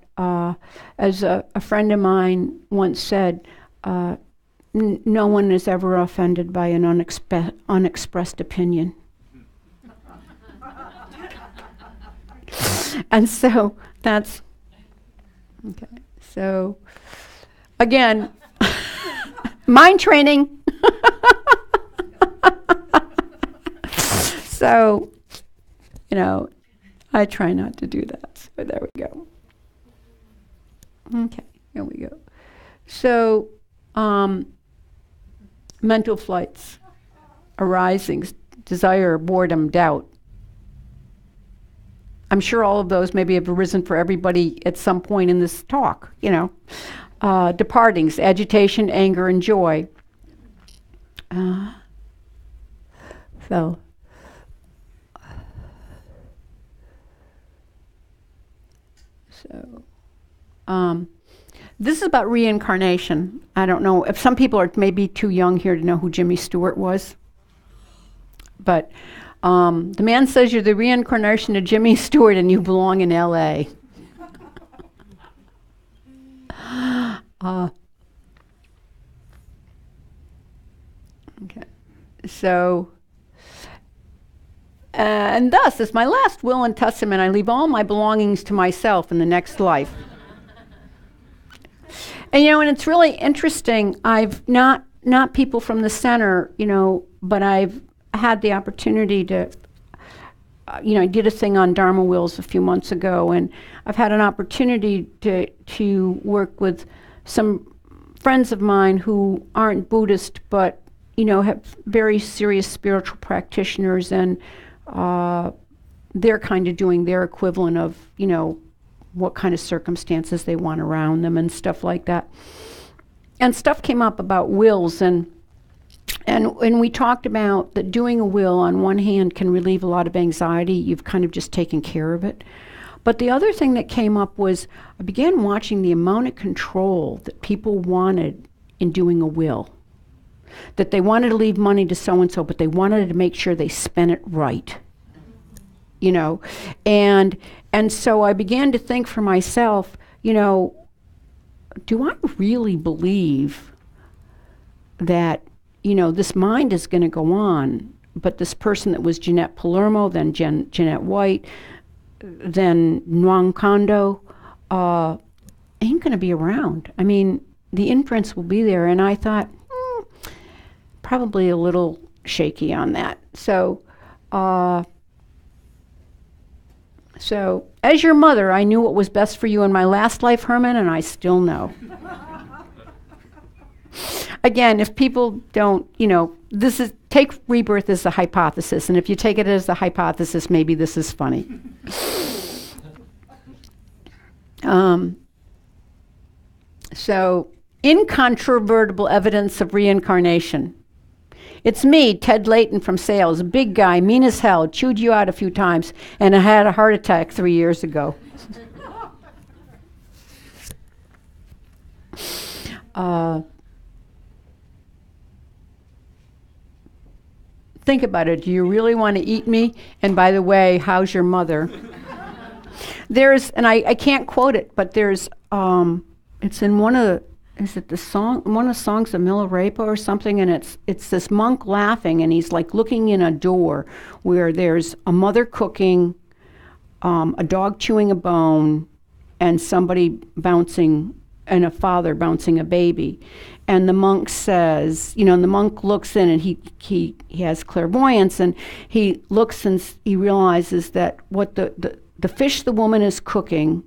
as a friend of mine once said, no one is ever offended by an unexpressed opinion. And so that's, okay. So, again, mind training. So, I try not to do that. So there we go. Okay, here we go. So, mental flights, arisings, desire, boredom, doubt. I'm sure all of those maybe have arisen for everybody at some point in this talk, departings, agitation, anger, and joy. This is about reincarnation. I don't know if some people are maybe too young here to know who Jimmy Stewart was, but the man says you're the reincarnation of Jimmy Stewart and you belong in L.A. Okay, so, and thus, as my last will and testament, I leave all my belongings to myself in the next life. And and it's really interesting. I've not people from the center, but I've had the opportunity to, I did a thing on Dharma wills a few months ago, and I've had an opportunity to work with some friends of mine who aren't Buddhist, but have very serious spiritual practitioners, and they're kind of doing their equivalent of, what kind of circumstances they want around them and stuff like that. And stuff came up about wills, and we talked about that doing a will on one hand can relieve a lot of anxiety. You've kind of just taken care of it. But the other thing that came up was I began watching the amount of control that people wanted in doing a will. That they wanted to leave money to so-and-so, but they wanted to make sure they spent it right. And so I began to think for myself, do I really believe that, this mind is going to go on, but this person that was Jeanette Palermo, then Jeanette White, then Khando, ain't going to be around. I mean, the imprints will be there. And I thought, probably a little shaky on that. So as your mother, I knew what was best for you in my last life, Herman, and I still know. Again, if people don't, take rebirth as a hypothesis, and if you take it as a hypothesis, maybe this is funny. So, incontrovertible evidence of reincarnation. It's me, Ted Layton from sales, big guy, mean as hell, chewed you out a few times, and I had a heart attack 3 years ago. Think about it. Do you really want to eat me? And by the way, how's your mother? There's, and I can't quote it, but there's, it's in one of the, is it the song, one of the songs of Milarepa or something, and it's this monk laughing, and he's like looking in a door where there's a mother cooking, a dog chewing a bone, and somebody bouncing, and a father bouncing a baby. And the monk says, and the monk looks in, and he has clairvoyance, and he looks and he realizes that what the fish the woman is cooking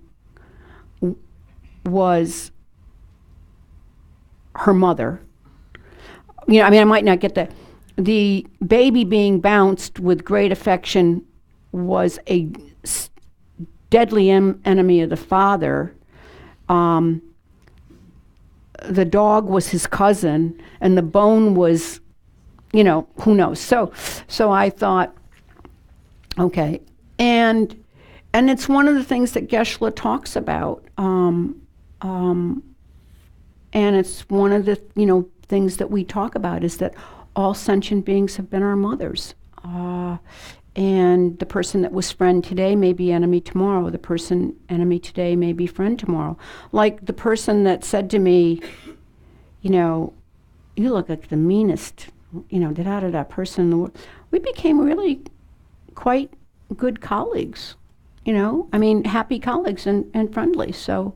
was her mother. I might not get that. The baby being bounced with great affection was a deadly enemy of the father. The dog was his cousin, and the bone was, who knows. So I thought, okay. And it's one of the things that Geshe-la talks about. And it's one of the, things that we talk about is that all sentient beings have been our mothers. And the person that was friend today may be enemy tomorrow. The person enemy today may be friend tomorrow. Like the person that said to me, you look like the meanest, da-da-da-da person in the world. We became really quite good colleagues, happy colleagues and friendly. So,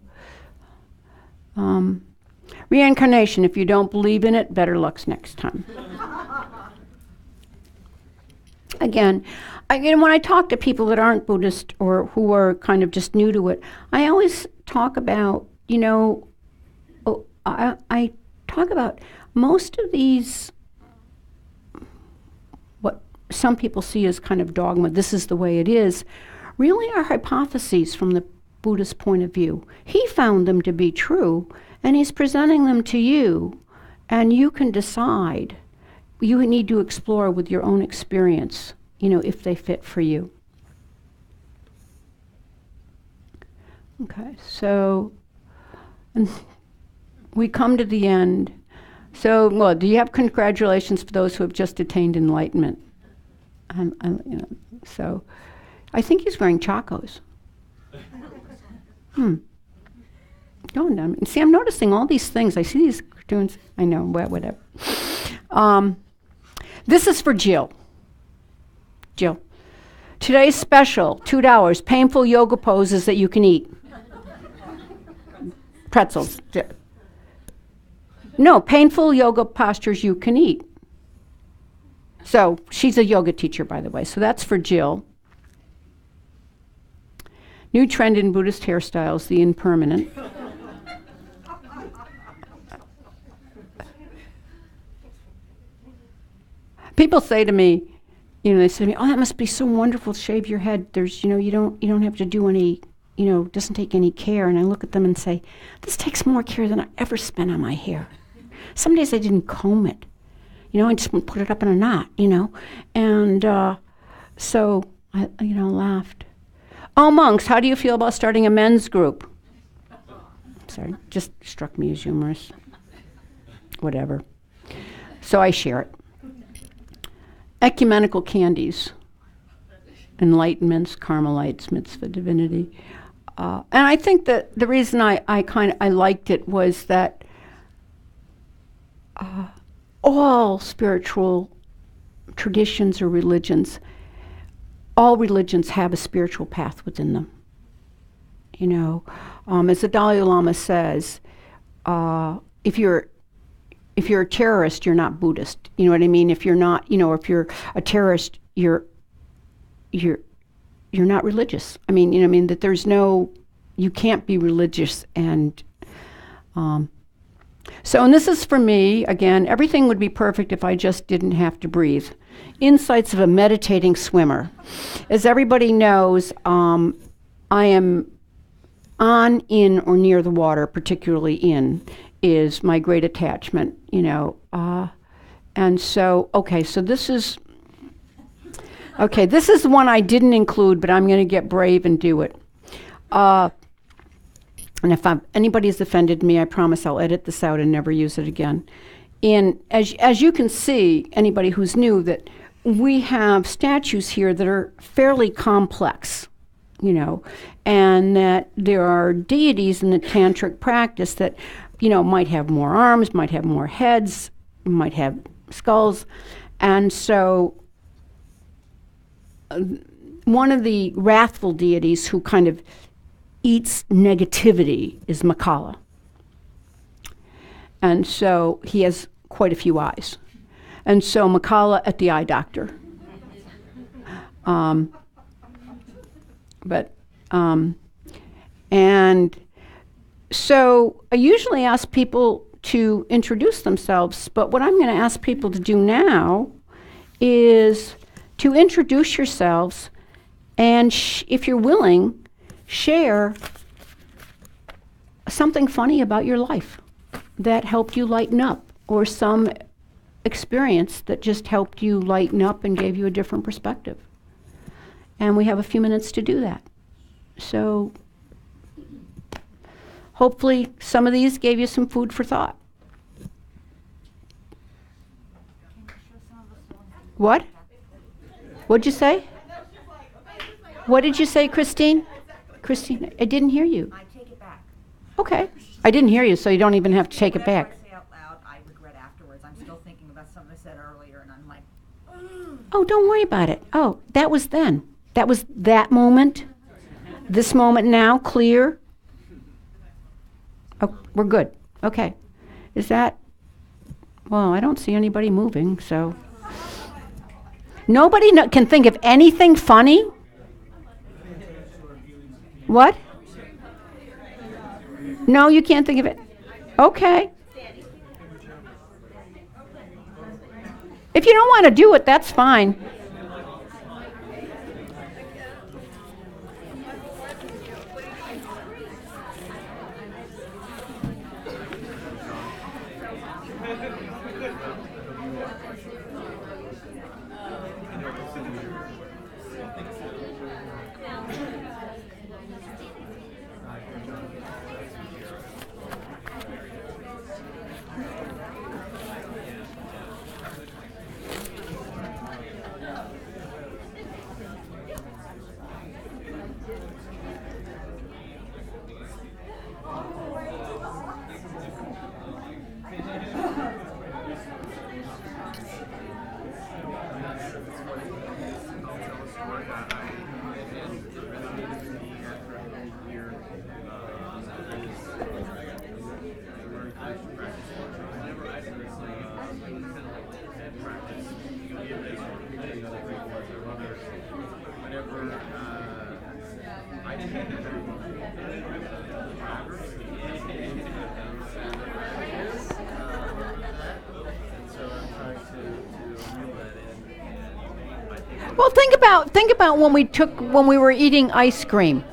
reincarnation, if you don't believe in it, better luck next time. Again, when I talk to people that aren't Buddhist or who are kind of just new to it, I always talk about, I talk about most of these, what some people see as kind of dogma, this is the way it is, really are hypotheses from the Buddhist point of view. He found them to be true, and he's presenting them to you, and you can decide. You need to explore with your own experience, if they fit for you. Okay, so we come to the end. So, well, do you have congratulations for those who have just attained enlightenment? So I think he's wearing chacos. Going down. See, I'm noticing all these things. I see these cartoons. I know, whatever. This is for Jill. Jill. Today's special, $2, painful yoga poses that you can eat. Pretzels. No, painful yoga postures you can eat. So she's a yoga teacher, by the way. So that's for Jill. New trend in Buddhist hairstyles, the impermanent. People say to me, they say to me, "Oh, that must be so wonderful to shave your head. There's, you don't have to do any, doesn't take any care." And I look at them and say, "This takes more care than I ever spent on my hair. Some days I didn't comb it. I just put it up in a knot, And so I, laughed. Oh, monks, how do you feel about starting a men's group? Sorry, just struck me as humorous. Whatever. So I share it. Ecumenical candies. Enlightenments, Carmelites, Mitzvah Divinity. And I think that the reason I liked it was that all spiritual traditions or religions, all religions have a spiritual path within them. As the Dalai Lama says, if you're a terrorist, you're not Buddhist. You know what I mean? If you're not, if you're a terrorist, you're not religious. I mean, that you can't be religious. And and this is for me, again, everything would be perfect if I just didn't have to breathe. Insights of a meditating swimmer. As everybody knows, I am on, in, or near the water, particularly in, is my great attachment, and so, so this is one I didn't include, but I'm going to get brave and do it. And if anybody's offended me, I promise I'll edit this out and never use it again. And as you can see, anybody who's new, that we have statues here that are fairly complex, and that there are deities in the tantric practice that, might have more arms, might have more heads, might have skulls. And so one of the wrathful deities who kind of eats negativity is Makala. And so he has quite a few eyes. And so Makala at the eye doctor. And so I usually ask people to introduce themselves, but what I'm going to ask people to do now is to introduce yourselves and, if you're willing, share something funny about your life that helped you lighten up, or some experience that just helped you lighten up and gave you a different perspective. And we have a few minutes to do that. So hopefully some of these gave you some food for thought. What? What'd you say? What did you say, Christine? Christine, I didn't hear you. I take it back. Okay. I didn't hear you, so you don't even have to take it back. Say out loud, I regret afterwards. I'm still thinking about something I said earlier, and I'm like, oh, don't worry about it. Oh, that was then. That was that moment. This moment now, clear. Oh, we're good. Okay. Is that? Well, I don't see anybody moving, so. Nobody can think of anything funny? What? No, you can't think of it. Okay. If you don't want to do it, that's fine. Well, think about when we were eating ice cream.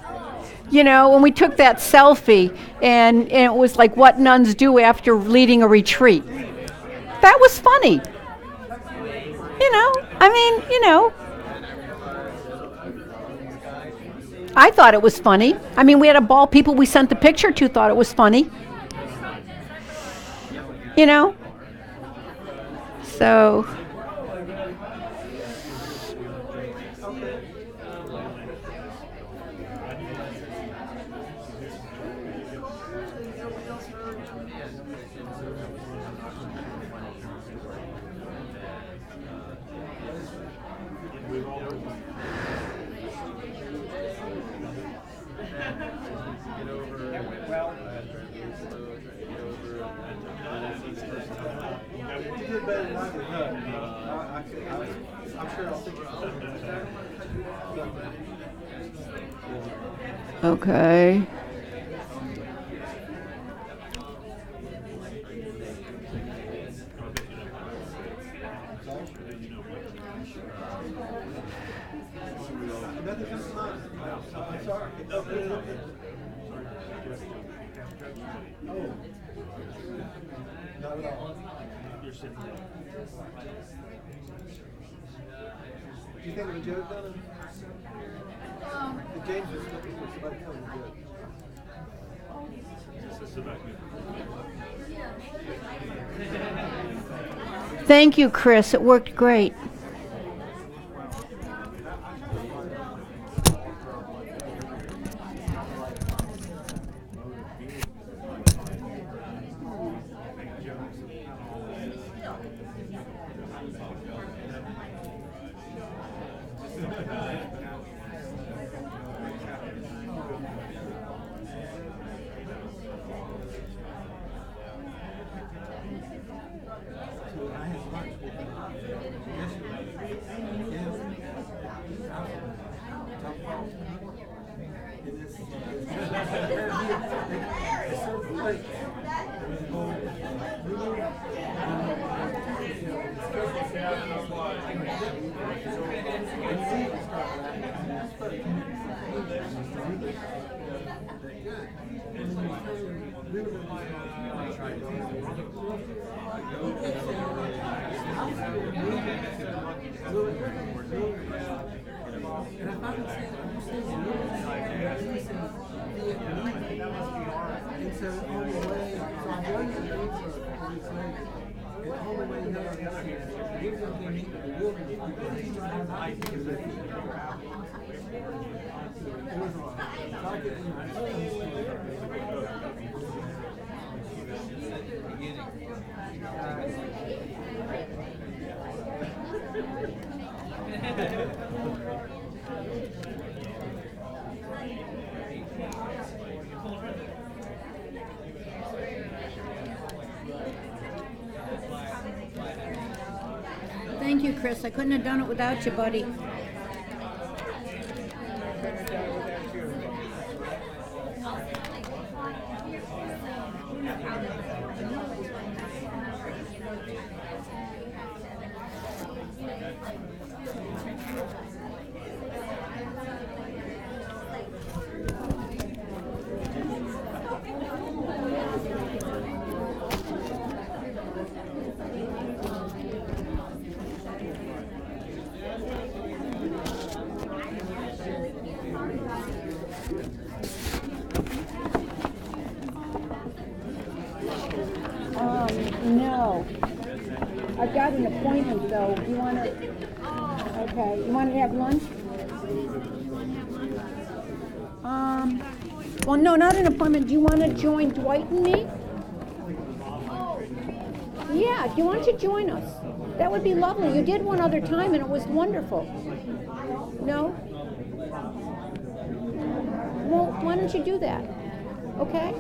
When we took that selfie and it was like what nuns do after leading a retreat. That was funny. I thought it was funny. We had a ball. People we sent the picture to thought it was funny. So. You did better than I did. I'm sure I'll think about it. Okay. Nothing comes to mind. I'm sorry. Oh. Not at all. Do you think of a joke, Donna? The James was looking for somebody telling a joke. Thank you, Chris. It worked great. Thank you, Chris. I couldn't have done it without you, buddy. No. I've got an appointment though. You want to? Okay. You want to have lunch? Well, no, not an appointment. Do you want to join Dwight and me? Yeah. Do you want to join us? That would be lovely. You did one other time and it was wonderful. No? Well, why don't you do that? Okay?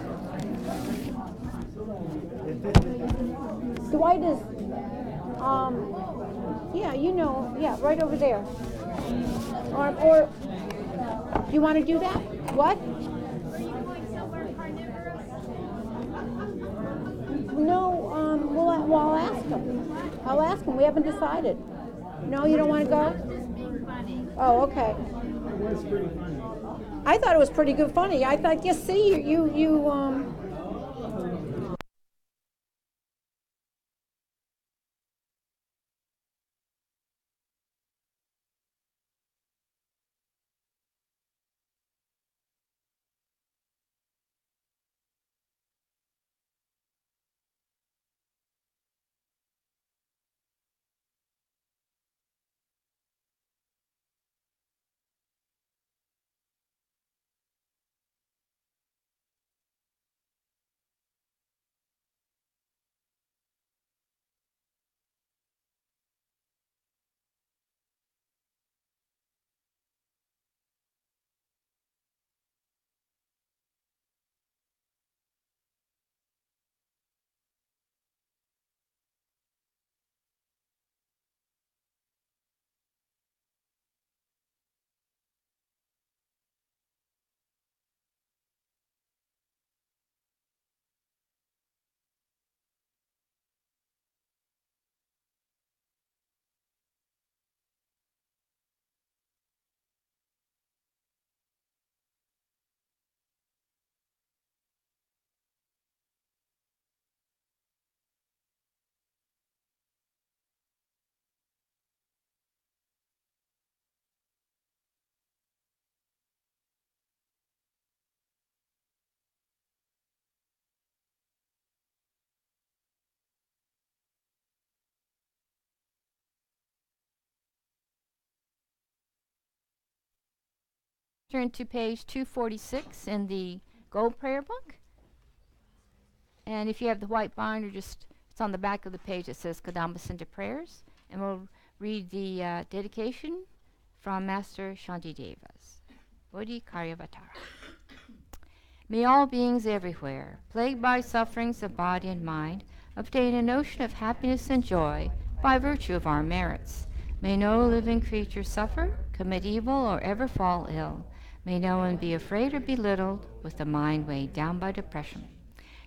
Dwight is, yeah, you know, yeah, right over there. Or you want to do that? What? Are you going somewhere carnivorous? No, well, I'll ask him. I'll ask him. We haven't decided. No, you don't want to go? Just being funny. Oh, okay. I thought it was pretty good funny. I thought, yes, see, you Turn to page 246 in the Gold Prayer Book. And if you have the white binder, just it's on the back of the page that says Kadampa Center Prayers. And we'll read the dedication from Master Shantidevas. Bodhi Karyavatara. May all beings everywhere, plagued by sufferings of body and mind, obtain a notion of happiness and joy by virtue of our merits. May no living creature suffer, commit evil, or ever fall ill. May no one be afraid or belittled with the mind weighed down by depression.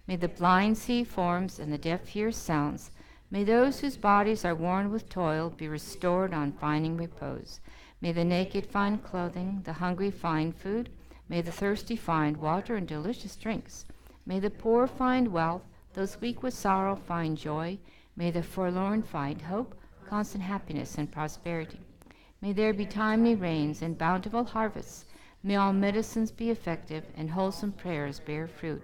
May the blind see forms and the deaf hear sounds. May those whose bodies are worn with toil be restored on finding repose. May the naked find clothing, the hungry find food. May the thirsty find water and delicious drinks. May the poor find wealth, those weak with sorrow find joy. May the forlorn find hope, constant happiness and prosperity. May there be timely rains and bountiful harvests. May all medicines be effective and wholesome prayers bear fruit.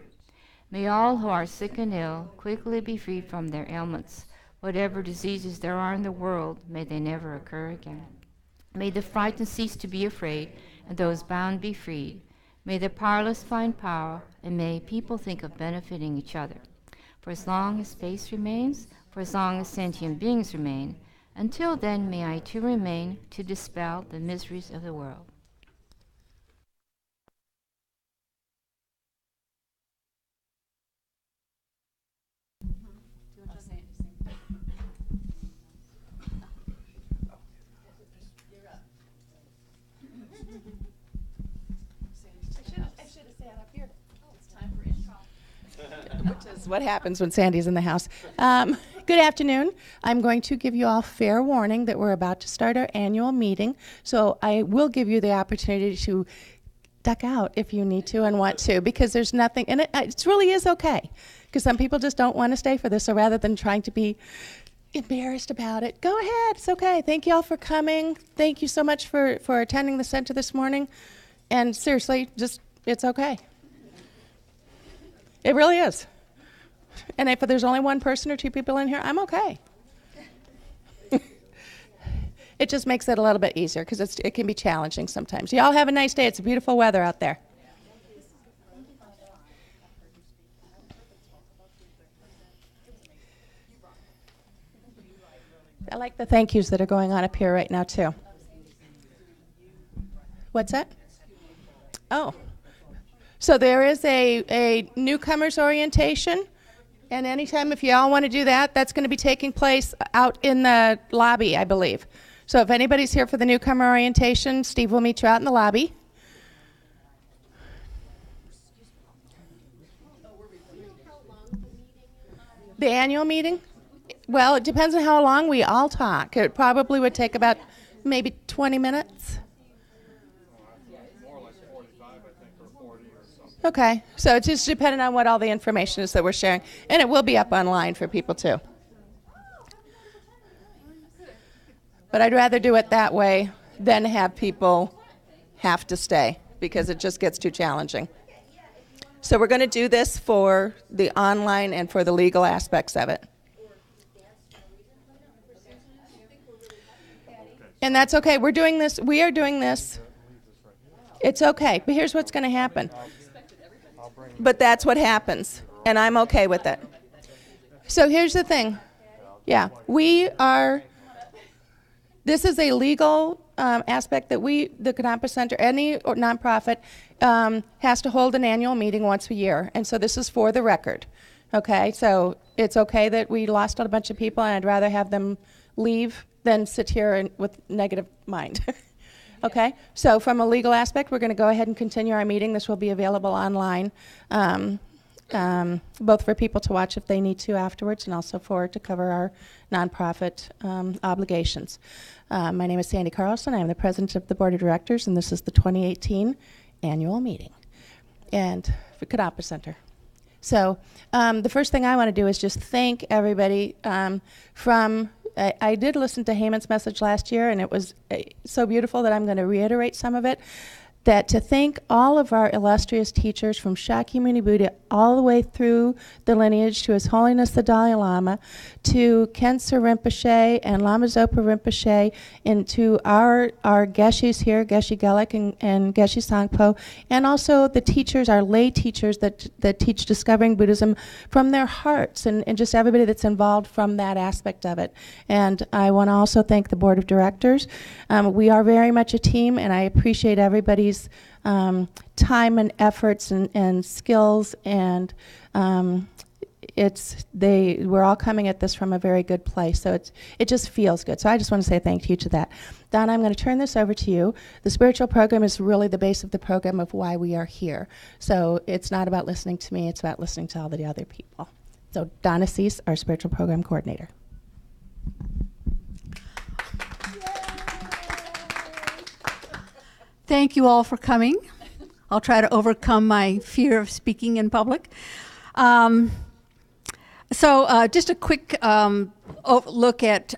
May all who are sick and ill quickly be freed from their ailments. Whatever diseases there are in the world, may they never occur again. May the frightened cease to be afraid, and those bound be freed. May the powerless find power, and may people think of benefiting each other. For as long as space remains, for as long as sentient beings remain, until then may I too remain to dispel the miseries of the world. Which is what happens when Sandy's in the house. Good afternoon. I'm going to give you all fair warning that we're about to start our annual meeting, so I will give you the opportunity to duck out if you need to and want to, because there's nothing, and it really is okay, because some people just don't want to stay for this, so rather than trying to be embarrassed about it, go ahead, it's okay. Thank you all for coming. Thank you so much for attending the center this morning, and seriously, just, it's okay. It really is. And if there's only one person or two people in here, I'm okay. It just makes it a little bit easier because it can be challenging sometimes. You all have a nice day. It's beautiful weather out there. I like the thank yous that are going on up here right now, too. What's that? Oh. So there is a newcomers orientation, and anytime if you all want to do that, that's going to be taking place out in the lobby, I believe. So if anybody's here for the newcomer orientation, Steve will meet you out in the lobby. The annual meeting? Well, it depends on how long we all talk. It probably would take about maybe 20 minutes. Okay, so it's just depending on what all the information is that we're sharing. And it will be up online for people too. But I'd rather do it that way than have people have to stay, because it just gets too challenging. So we're going to do this for the online and for the legal aspects of it. And that's okay. We're doing this. We are doing this. It's okay. But here's what's going to happen. But that's what happens, and I'm okay with it. So here's the thing. Yeah, this is a legal aspect that the Kadampa Center, any nonprofit, has to hold an annual meeting once a year, and so this is for the record. Okay, so it's okay that we lost a bunch of people, and I'd rather have them leave than sit here with negative mind. Okay, so from a legal aspect, we're going to go ahead and continue our meeting. This will be available online, both for people to watch if they need to afterwards, and also to cover our nonprofit obligations. My name is Sandy Carlson. I am the president of the board of directors, and this is the 2018 annual meeting, and for Kadampa Center. So the first thing I want to do is just thank everybody I did listen to Heyman's message last year, and it was so beautiful that I'm going to reiterate some of it, that to thank all of our illustrious teachers from Shakyamuni Buddha all the way through the lineage to His Holiness the Dalai Lama, to Khensa Rinpoche and Lama Zopa Rinpoche, into our Geshis here, Geshe Gelik and Geshe Sangpo, and also the teachers, our lay teachers that teach Discovering Buddhism from their hearts, and just everybody that's involved from that aspect of it. And I want to also thank the Board of Directors. We are very much a team, and I appreciate everybody's time and efforts and skills, and we're all coming at this from a very good place, so it just feels good. So I just want to say thank you to that. Donna, I'm going to turn this over to you. The spiritual program is really the base of the program of why we are here. So it's not about listening to me, it's about listening to all the other people. So Donna Cease, our spiritual program coordinator. Thank you all for coming. I'll try to overcome my fear of speaking in public. So just a quick look at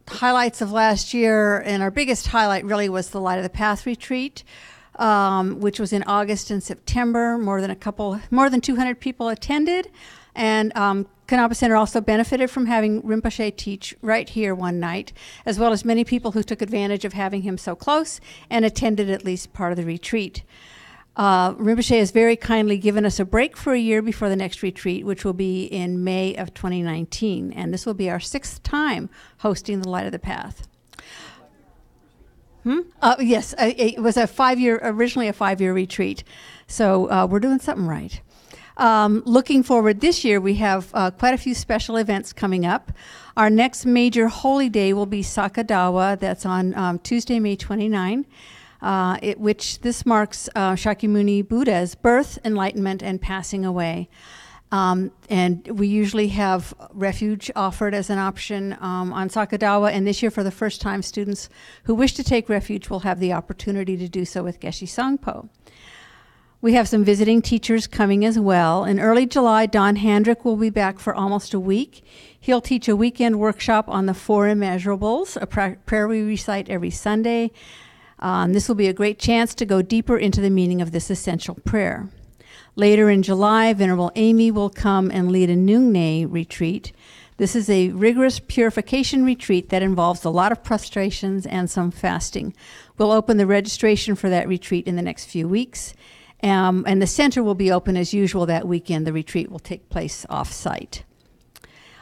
highlights of last year, and our biggest highlight really was the Light of the Path retreat, which was in August and September. More than 200 people attended, and Kadampa Center also benefited from having Rinpoche teach right here one night, as well as many people who took advantage of having him so close and attended at least part of the retreat. Rinpoche has very kindly given us a break for a year before the next retreat, which will be in May of 2019, and this will be our 6th time hosting the Light of the Path. Yes, it was originally a 5-year retreat, so we're doing something right. Looking forward this year, we have quite a few special events coming up. Our next major holy day will be Sakadawa. That's on Tuesday, May 29, which this marks Shakyamuni Buddha's birth, enlightenment, and passing away. And we usually have refuge offered as an option on Sakadawa, and this year, for the first time, students who wish to take refuge will have the opportunity to do so with Geshe Sangpo. We have some visiting teachers coming as well. In early July, Don Handrick will be back for almost a week. He'll teach a weekend workshop on the 4 immeasurables, a prayer we recite every Sunday. This will be a great chance to go deeper into the meaning of this essential prayer. Later in July, Venerable Amy will come and lead a Noongnay retreat. This is a rigorous purification retreat that involves a lot of prostrations and some fasting. We'll open the registration for that retreat in the next few weeks. And the center will be open as usual that weekend. The retreat will take place off-site.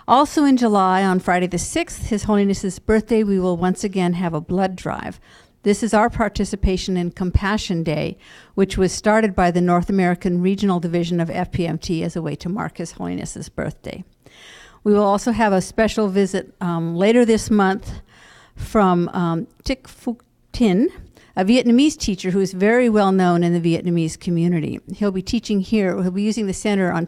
Also in July, on Friday the 6th, His Holiness's birthday, we will once again have a blood drive. This is our participation in Compassion Day, which was started by the North American Regional Division of FPMT as a way to mark His Holiness's birthday. We will also have a special visit later this month from Thich Phuc Tin, a Vietnamese teacher who is very well known in the Vietnamese community. He'll be teaching here. He'll be using the center on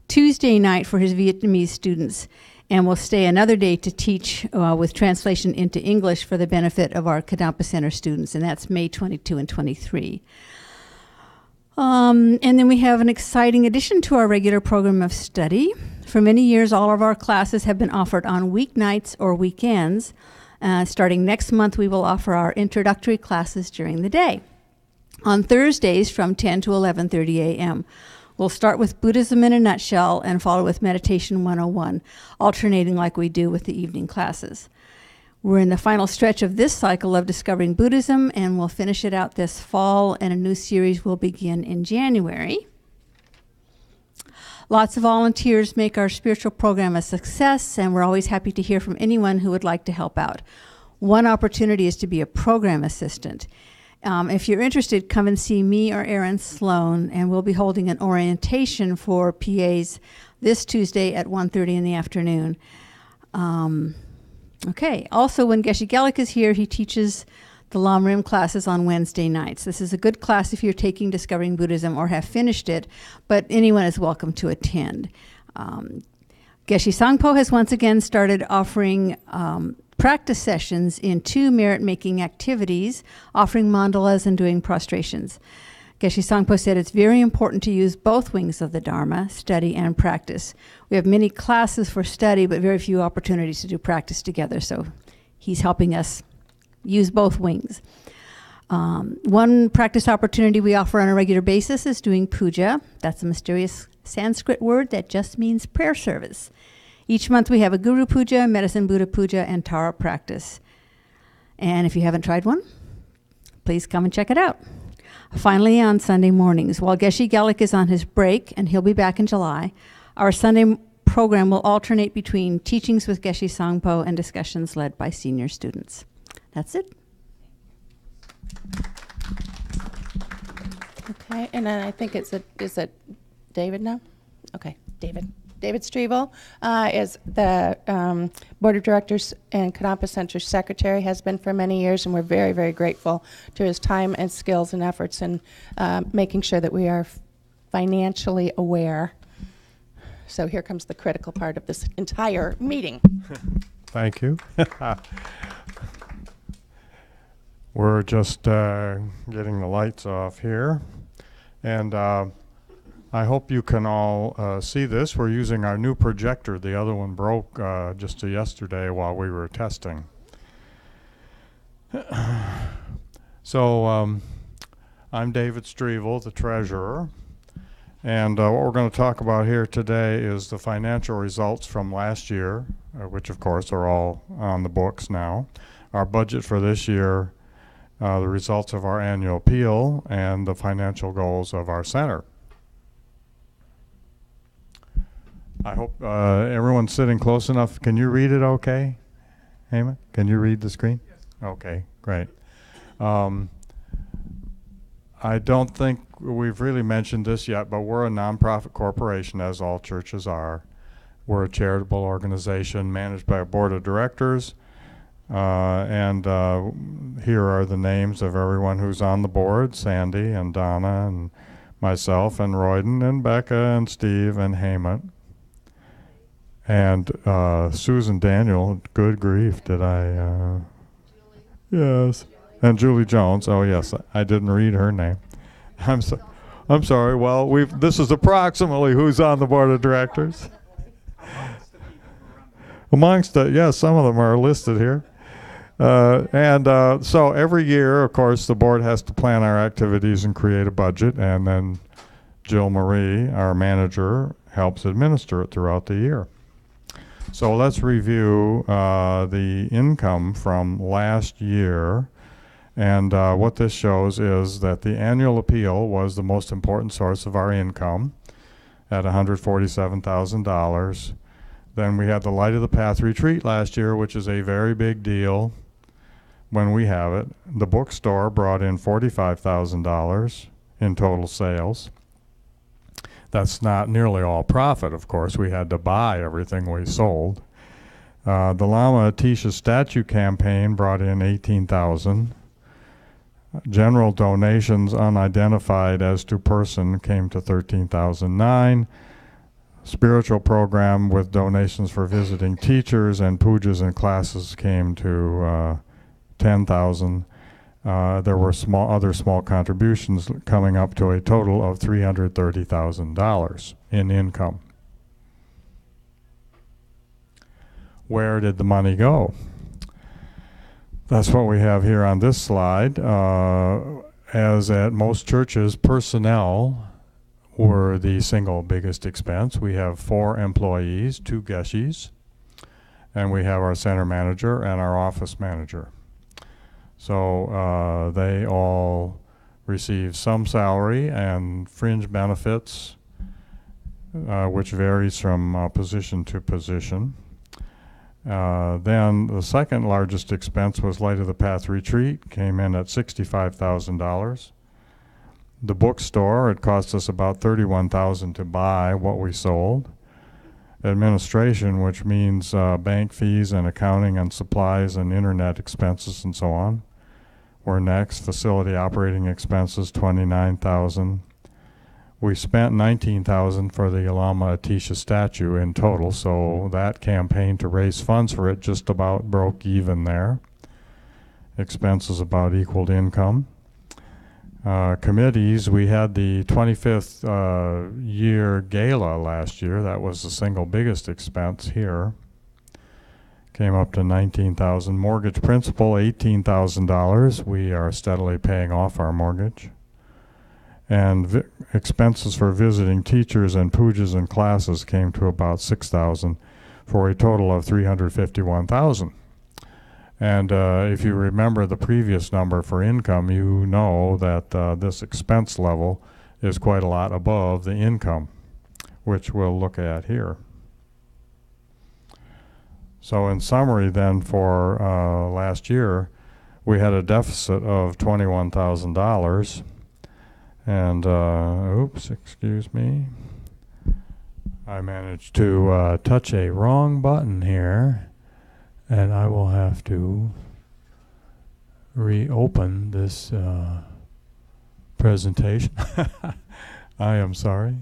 Tuesday night for his Vietnamese students, and will stay another day to teach with translation into English for the benefit of our Kadampa Center students, and that's May 22 and 23. And then we have an exciting addition to our regular program of study. For many years, all of our classes have been offered on weeknights or weekends. Starting next month, we will offer our introductory classes during the day. On Thursdays from 10 to 11:30 a.m. We'll start with Buddhism in a nutshell and follow with Meditation 101, alternating like we do with the evening classes. We're in the final stretch of this cycle of Discovering Buddhism, and we'll finish it out this fall, and a new series will begin in January. Lots of volunteers make our spiritual program a success, and we're always happy to hear from anyone who would like to help out. One opportunity is to be a program assistant. If you're interested, come and see me or Erin Sloan, and we'll be holding an orientation for PAs this Tuesday at 1:30 in the afternoon. Okay. Also, when Geshe Gelik is here, he teaches the Lam Rim classes on Wednesday nights. This is a good class if you're taking Discovering Buddhism or have finished it, but anyone is welcome to attend. Geshe Sangpo has once again started offering practice sessions in 2 merit-making activities, offering mandalas and doing prostrations. Geshe Sangpo said it's very important to use both wings of the Dharma, study and practice. We have many classes for study, but very few opportunities to do practice together, so he's helping us use both wings. One practice opportunity we offer on a regular basis is doing puja. That's a mysterious Sanskrit word that just means prayer service. Each month we have a Guru Puja, Medicine Buddha Puja, and Tara practice. And if you haven't tried one, please come and check it out. Finally, on Sunday mornings, while Geshe Gelik is on his break, and he'll be back in July, our Sunday program will alternate between teachings with Geshe Sangpo and discussions led by senior students. That's it. Okay, and then I think is it David now? Okay, David. David Strevel is the Board of Directors and Kadampa Center Secretary, has been for many years, and we're very, very grateful to his time and skills and efforts in making sure that we are financially aware. So here comes the critical part of this entire meeting. Thank you. We're just getting the lights off here, and I hope you can all see this. We're using our new projector. The other one broke just yesterday while we were testing. So I'm David Strevel, the treasurer. And what we're going to talk about here today is the financial results from last year, which of course are all on the books now. Our budget for this year, the results of our annual appeal, and the financial goals of our center. I hope everyone's sitting close enough. Can you read it okay, Heyman? Can you read the screen? Yes. Okay, great. I don't think we've really mentioned this yet, but we're a nonprofit corporation, as all churches are. We're a charitable organization managed by a board of directors. And here are the names of everyone who's on the board: Sandy and Donna and myself and Royden and Becca and Steve and Heyman. And Susan Daniel, good grief, did I? Yes. And Julie Jones. Oh yes, I didn't read her name. I'm sorry. Well, this is approximately who's on the board of directors. Amongst yes, some of them are listed here. So every year, of course, the board has to plan our activities and create a budget, and then Jill Marie, our manager, helps administer it throughout the year. So let's review the income from last year. And what this shows is that the annual appeal was the most important source of our income at $147,000. Then we had the Light of the Path retreat last year, which is a very big deal when we have it. The bookstore brought in $45,000 in total sales. That's not nearly all profit, of course. We had to buy everything we sold. The Lama Atisha statue campaign brought in $18,000. General donations unidentified as to person came to $13,009. Spiritual program with donations for visiting teachers and pujas and classes came to $10,000. There were other small contributions coming up to a total of $330,000 in income. Where did the money go? That's what we have here on this slide. As at most churches, personnel were the single biggest expense. We have 4 employees, 2 geshes, and we have our center manager and our office manager. So they all receive some salary and fringe benefits, which varies from position to position. Then the second largest expense was Light of the Path retreat, came in at $65,000. The bookstore, it cost us about $31,000 to buy what we sold. Administration, which means bank fees and accounting and supplies and internet expenses and so on, were next. Facility operating expenses, $29,000. We spent $19,000 for the Lama Atisha statue in total, so that campaign to raise funds for it just about broke even there. Expenses about equaled income. Committees, we had the 25th year gala last year. That was the single biggest expense here. came up to $19,000. Mortgage principal, $18,000. We are steadily paying off our mortgage. And expenses for visiting teachers and pujas and classes came to about $6,000 for a total of $351,000. And if you remember the previous number for income, you know that this expense level is quite a lot above the income, which we'll look at here. So in summary then, for last year, we had a deficit of $21,000. And, oops, excuse me. I managed to touch a wrong button here, and I will have to reopen this presentation. I am sorry.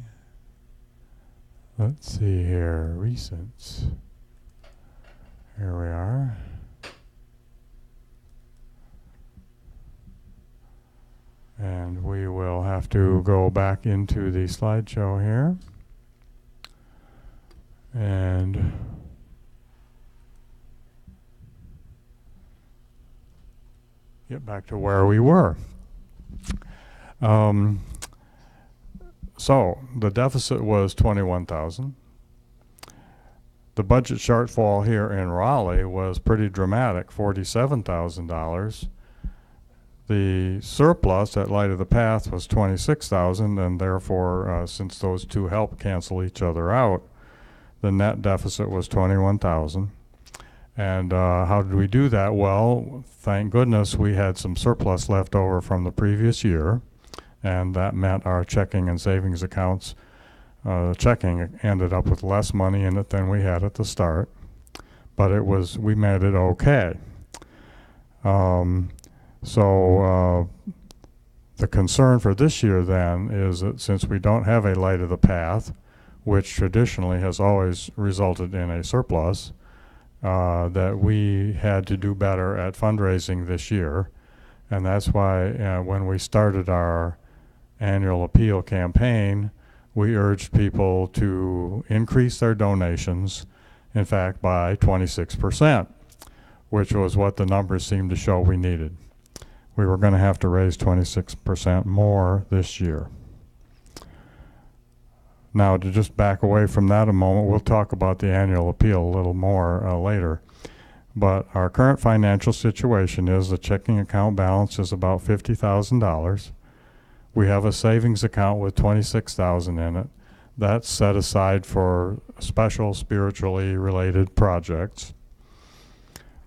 Let's see here, recents. Here we are. And we will have to go back into the slideshow here. And get back to where we were. So the deficit was $21,000. The budget shortfall here in Raleigh was pretty dramatic, $47,000. The surplus at Light of the Path was $26,000, and therefore, since those two help cancel each other out, the net deficit was $21,000. And how did we do that? Well, thank goodness we had some surplus left over from the previous year, and that meant our checking and savings accounts, checking ended up with less money in it than we had at the start, but we made it okay. So the concern for this year then is that since we don't have a Light of the Path, which traditionally has always resulted in a surplus, that we had to do better at fundraising this year. And that's why when we started our annual appeal campaign, we urged people to increase their donations, in fact, by 26%, which was what the numbers seemed to show we needed. We were going to have to raise 26% more this year. Now, to just back away from that a moment, we'll talk about the annual appeal a little more later. But our current financial situation is the checking account balance is about $50,000. We have a savings account with $26,000 in it. That's set aside for special spiritually related projects.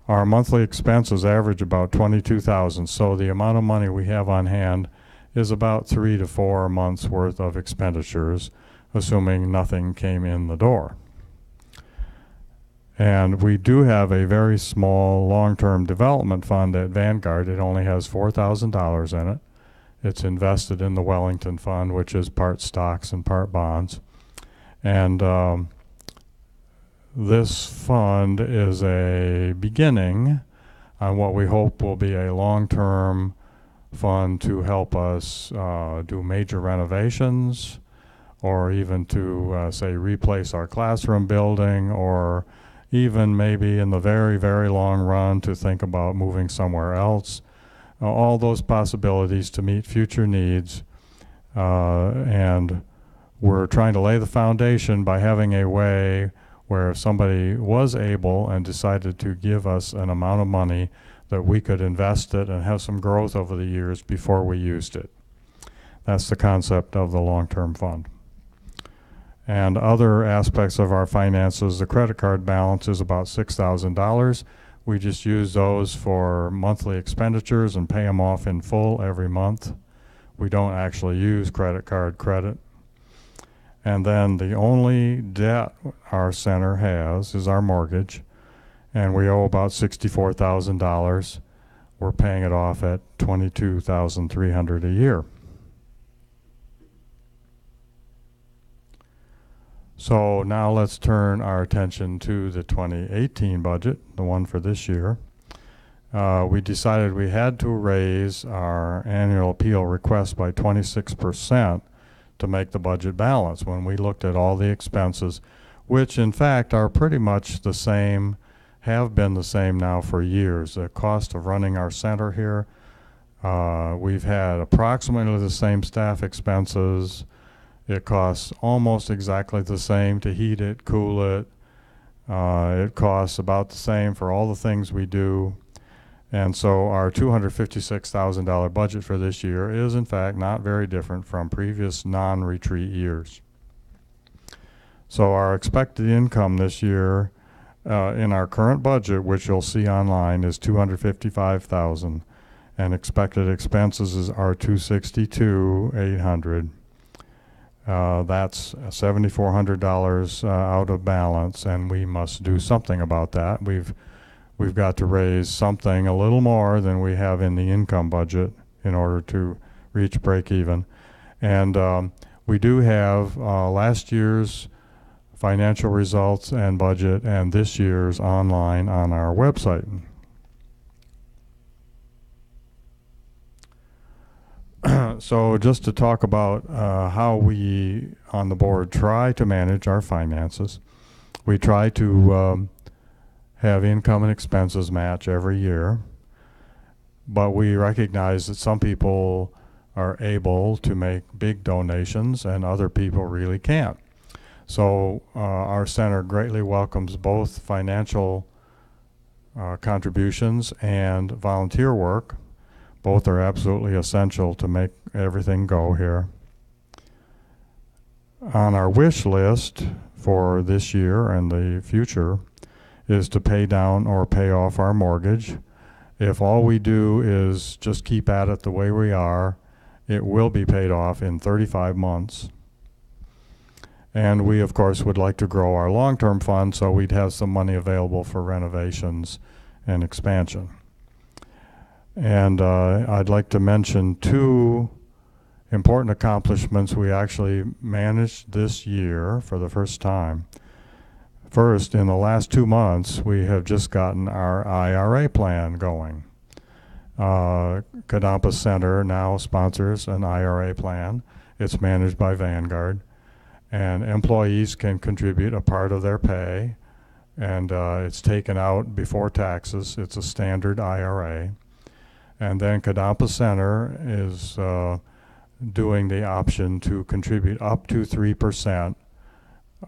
Our monthly expenses average about $22,000, so the amount of money we have on hand is about 3 to 4 months worth of expenditures, assuming nothing came in the door. And we do have a very small long-term development fund at Vanguard. It only has $4,000 in it. It's invested in the Wellington Fund, which is part stocks and part bonds. And this fund is a beginning on what we hope will be a long-term fund to help us do major renovations, or even to, say, replace our classroom building, or even maybe in the very, very long run to think about moving somewhere else. All those possibilities to meet future needs. And we're trying to lay the foundation by having a way where if somebody was able and decided to give us an amount of money, that we could invest it and have some growth over the years before we used it. That's the concept of the long-term fund. And other aspects of our finances, the credit card balance is about $6,000. We just use those for monthly expenditures and pay them off in full every month. We don't actually use credit card credit. And then the only debt our center has is our mortgage, and we owe about $64,000. We're paying it off at $22,300 a year. So now let's turn our attention to the 2018 budget, the one for this year. We decided we had to raise our annual appeal request by 26% to make the budget balance when we looked at all the expenses, which in fact are pretty much the same have been the same now for years. The cost of running our center here, we've had approximately the same staff expenses. It costs almost exactly the same to heat it, cool it. It costs about the same for all the things we do. And so our $256,000 budget for this year is in fact not very different from previous non-retreat years. So our expected income this year in our current budget, which you'll see online, is $255,000, and expected expenses are $262,800. That's $7,400 out of balance, and we must do something about that. We've got to raise something a little more than we have in the income budget in order to reach break even. And we do have last year's financial results and budget and this year's online on our website. So just to talk about how we on the board try to manage our finances, we try to have income and expenses match every year, but we recognize that some people are able to make big donations and other people really can't. So our center greatly welcomes both financial contributions and volunteer work. Both are absolutely essential to make everything go here. On our wish list for this year and the future is to pay down or pay off our mortgage. If all we do is just keep at it the way we are, it will be paid off in 35 months. And we, of course, would like to grow our long-term fund so we'd have some money available for renovations and expansion. And I'd like to mention two important accomplishments we actually managed this year for the first time. First, in the last 2 months, we have just gotten our IRA plan going. Kadampa Center now sponsors an IRA plan. It's managed by Vanguard. And employees can contribute a part of their pay, and it's taken out before taxes. It's a standard IRA. And then Kadampa Center is doing the option to contribute up to 3%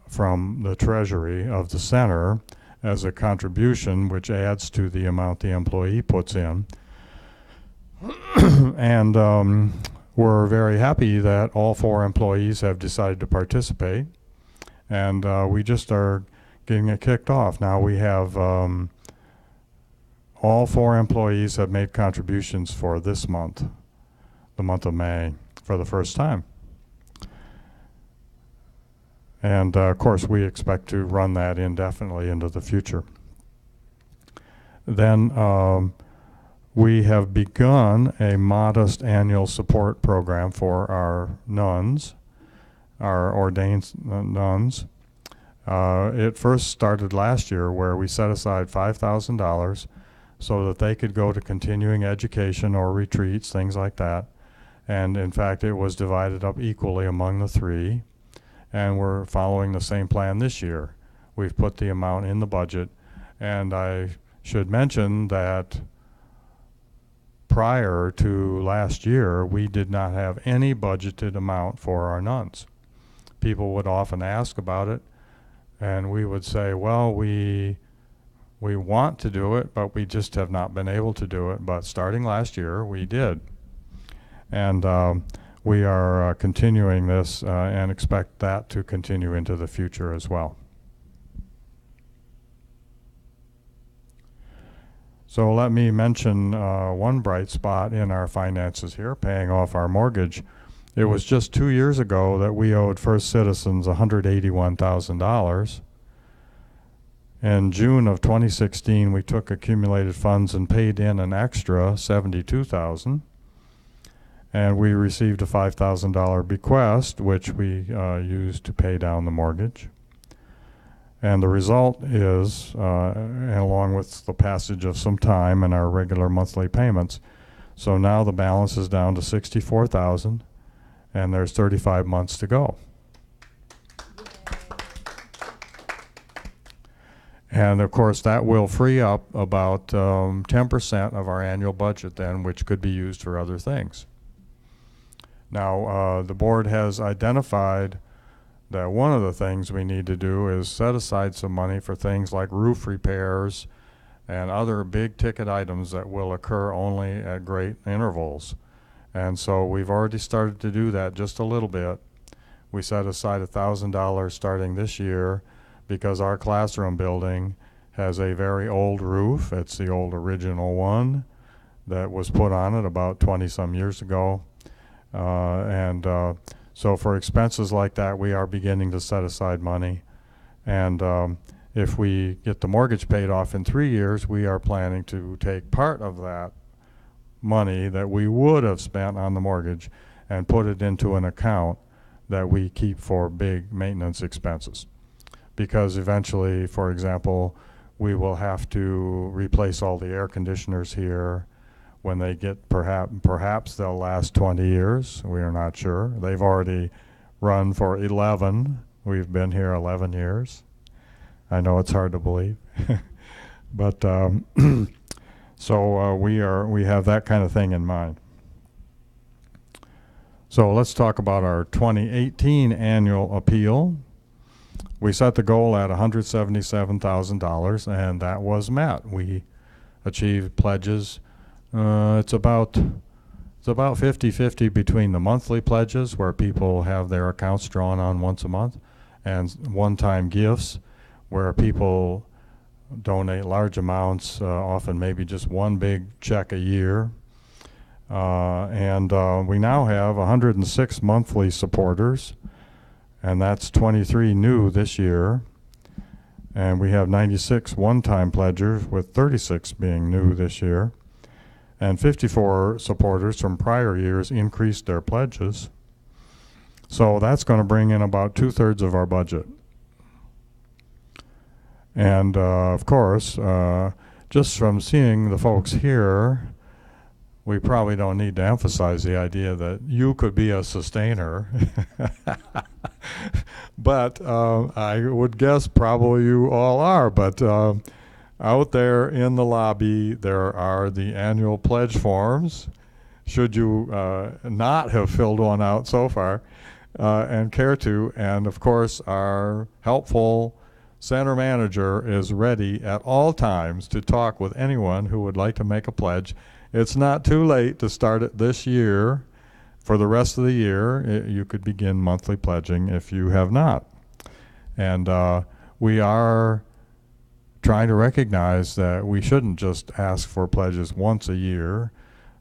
from the treasury of the center as a contribution, which adds to the amount the employee puts in. And we're very happy that all 4 employees have decided to participate, and we just are getting it kicked off. Now we have all 4 employees have made contributions for this month, the month of May, for the first time. And of course we expect to run that indefinitely into the future. Then we have begun a modest annual support program for our nuns, our ordained nuns. It first started last year where we set aside $5,000 so that they could go to continuing education or retreats, things like that. And in fact, it was divided up equally among the 3. And we're following the same plan this year. We've put the amount in the budget. And I should mention that prior to last year, we did not have any budgeted amount for our nuns. People would often ask about it, and we would say, well, we want to do it, but we just have not been able to do it. But starting last year, we did. And we are continuing this and expect that to continue into the future as well. So let me mention one bright spot in our finances here, paying off our mortgage. It was just 2 years ago that we owed First Citizens $181,000. In June of 2016, we took accumulated funds and paid in an extra $72,000. And we received a $5,000 bequest, which we used to pay down the mortgage. And the result is, along with the passage of some time and our regular monthly payments, so now the balance is down to $64,000, and there's 35 months to go. And of course, that will free up about 10% of our annual budget then, which could be used for other things. Now, the board has identified that one of the things we need to do is set aside some money for things like roof repairs and other big ticket items that will occur only at great intervals. And so we've already started to do that just a little bit. We set aside $1,000 starting this year because our classroom building has a very old roof. It's the old original one that was put on it about 20 some years ago. So for expenses like that, we are beginning to set aside money. And if we get the mortgage paid off in 3 years, we are planning to take part of that money that we would have spent on the mortgage and put it into an account that we keep for big maintenance expenses. Because eventually, for example, we will have to replace all the air conditioners here. When they get, perhaps they'll last 20 years. We are not sure. They've already run for 11. We've been here 11 years. I know it's hard to believe. But so we have that kind of thing in mind. So let's talk about our 2018 annual appeal. We set the goal at $177,000, and that was met. We achieved pledges. It's about 50-50 between the monthly pledges, where people have their accounts drawn on once a month, and one-time gifts, where people donate large amounts, often maybe just one big check a year. We now have 106 monthly supporters, and that's 23 new this year. And we have 96 one-time pledgers, with 36 being new this year. And 54 supporters from prior years increased their pledges. So that's going to bring in about 2/3 of our budget. And of course, just from seeing the folks here, we probably don't need to emphasize the idea that you could be a sustainer. But I would guess probably you all are. But out there in the lobby, there are the annual pledge forms, should you not have filled one out so far and care to. And of course, our helpful center manager is ready at all times to talk with anyone who would like to make a pledge. It's not too late to start it this year. For the rest of the year, you could begin monthly pledging if you have not. And we are trying to recognize that we shouldn't just ask for pledges once a year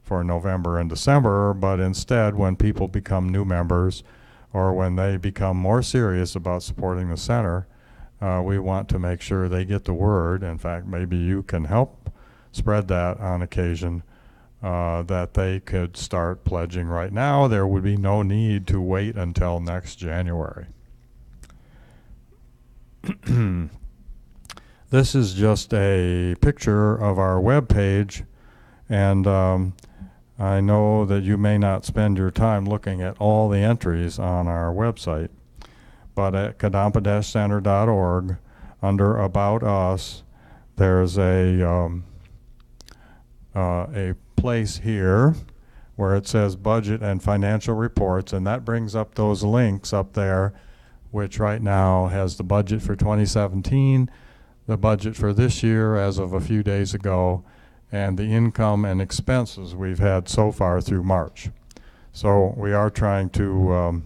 for November and December, but instead when people become new members or when they become more serious about supporting the center, we want to make sure they get the word. In fact, maybe you can help spread that on occasion, that they could start pledging right now. There would be no need to wait until next January. This is just a picture of our web page, and I know that you may not spend your time looking at all the entries on our website, but at kadampa-center.org, under About Us, there's a place here where it says Budget and Financial Reports, and that brings up those links up there, which right now has the budget for 2017, the budget for this year as of a few days ago, and the income and expenses we've had so far through March. So we are trying to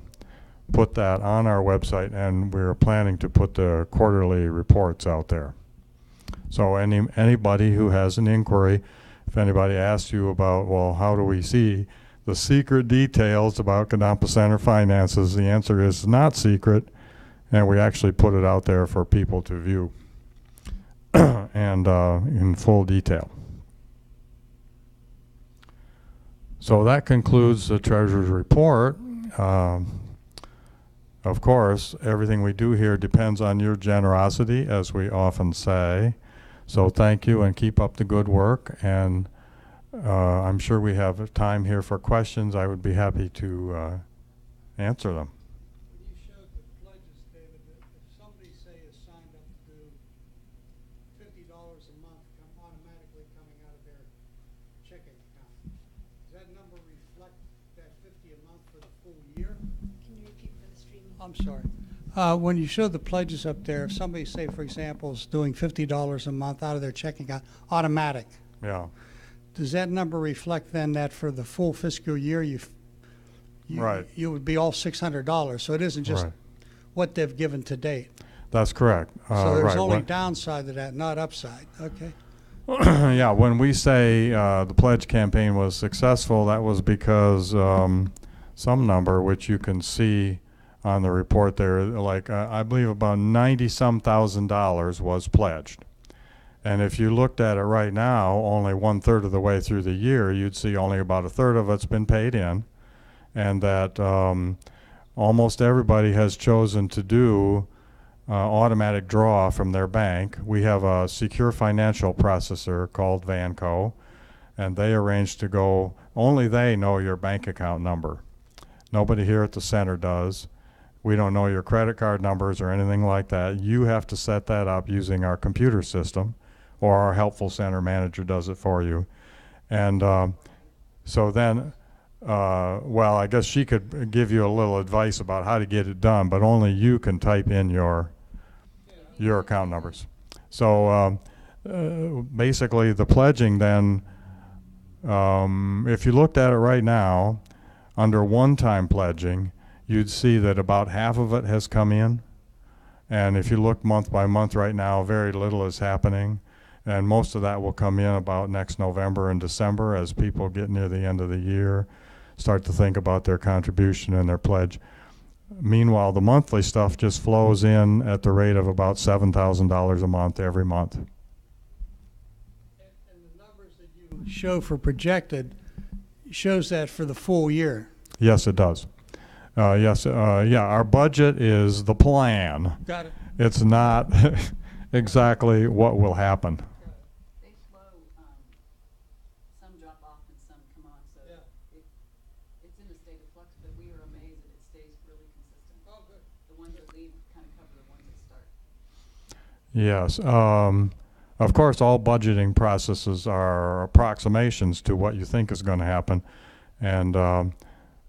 put that on our website, and we're planning to put the quarterly reports out there. So anybody who has an inquiry, if anybody asks you about, well, how do we see the secret details about Kadampa Center finances, the answer is not secret, and we actually put it out there for people to view and in full detail. So that concludes the Treasurer's report. Of course, everything we do here depends on your generosity, as we often say. So thank you, and keep up the good work. And I'm sure we have time here for questions. I would be happy to answer them. When you showed the pledges, David, if somebody, say, is signed up to do $50 a month automatically coming out of their checking account. Does that number reflect that 50 a month for the full year? Can you repeat for the stream? I'm sorry. When you show the pledges up there, if somebody, say, for example, is doing $50 a month out of their checking account, automatic, Yeah. does that number reflect then that for the full fiscal year Right. you would be all $600? So it isn't just Right. what they've given to date. That's correct. So there's right. only When- downside to that, not upside. Okay. yeah, when we say the pledge campaign was successful, that was because some number, which you can see on the report there, like I believe about $90-some thousand was pledged. And if you looked at it right now, only 1/3 of the way through the year, you'd see only about 1/3 of it's been paid in, and that almost everybody has chosen to do automatic draw from their bank. We have a secure financial processor called Vanco, and they arrange to go, only they know your bank account number. Nobody here at the center does. We don't know your credit card numbers or anything like that. You have to set that up using our computer system, or our helpful center manager does it for you. And so then, well, I guess she could give you a little advice about how to get it done, but only you can type in your account numbers. So basically the pledging then, if you looked at it right now, under one-time pledging, you'd see that about half of it has come in. And if you look month by month right now, very little is happening. And most of that will come in about next November and December as people get near the end of the year, start to think about their contribution and their pledge. Meanwhile, the monthly stuff just flows in at the rate of about $7,000 a month every month. And the numbers that you show for projected shows that for the full year. Yes, it does. Yes, yeah, our budget is the plan. Got it. It's not exactly what will happen. They flow, some drop off and some come on, so it's in a state of flux, but we are amazed that it stays really consistent. Oh, good. The ones that leave kind of cover the ones that start. Yes. Of course, all budgeting processes are approximations to what you think is going to happen. And,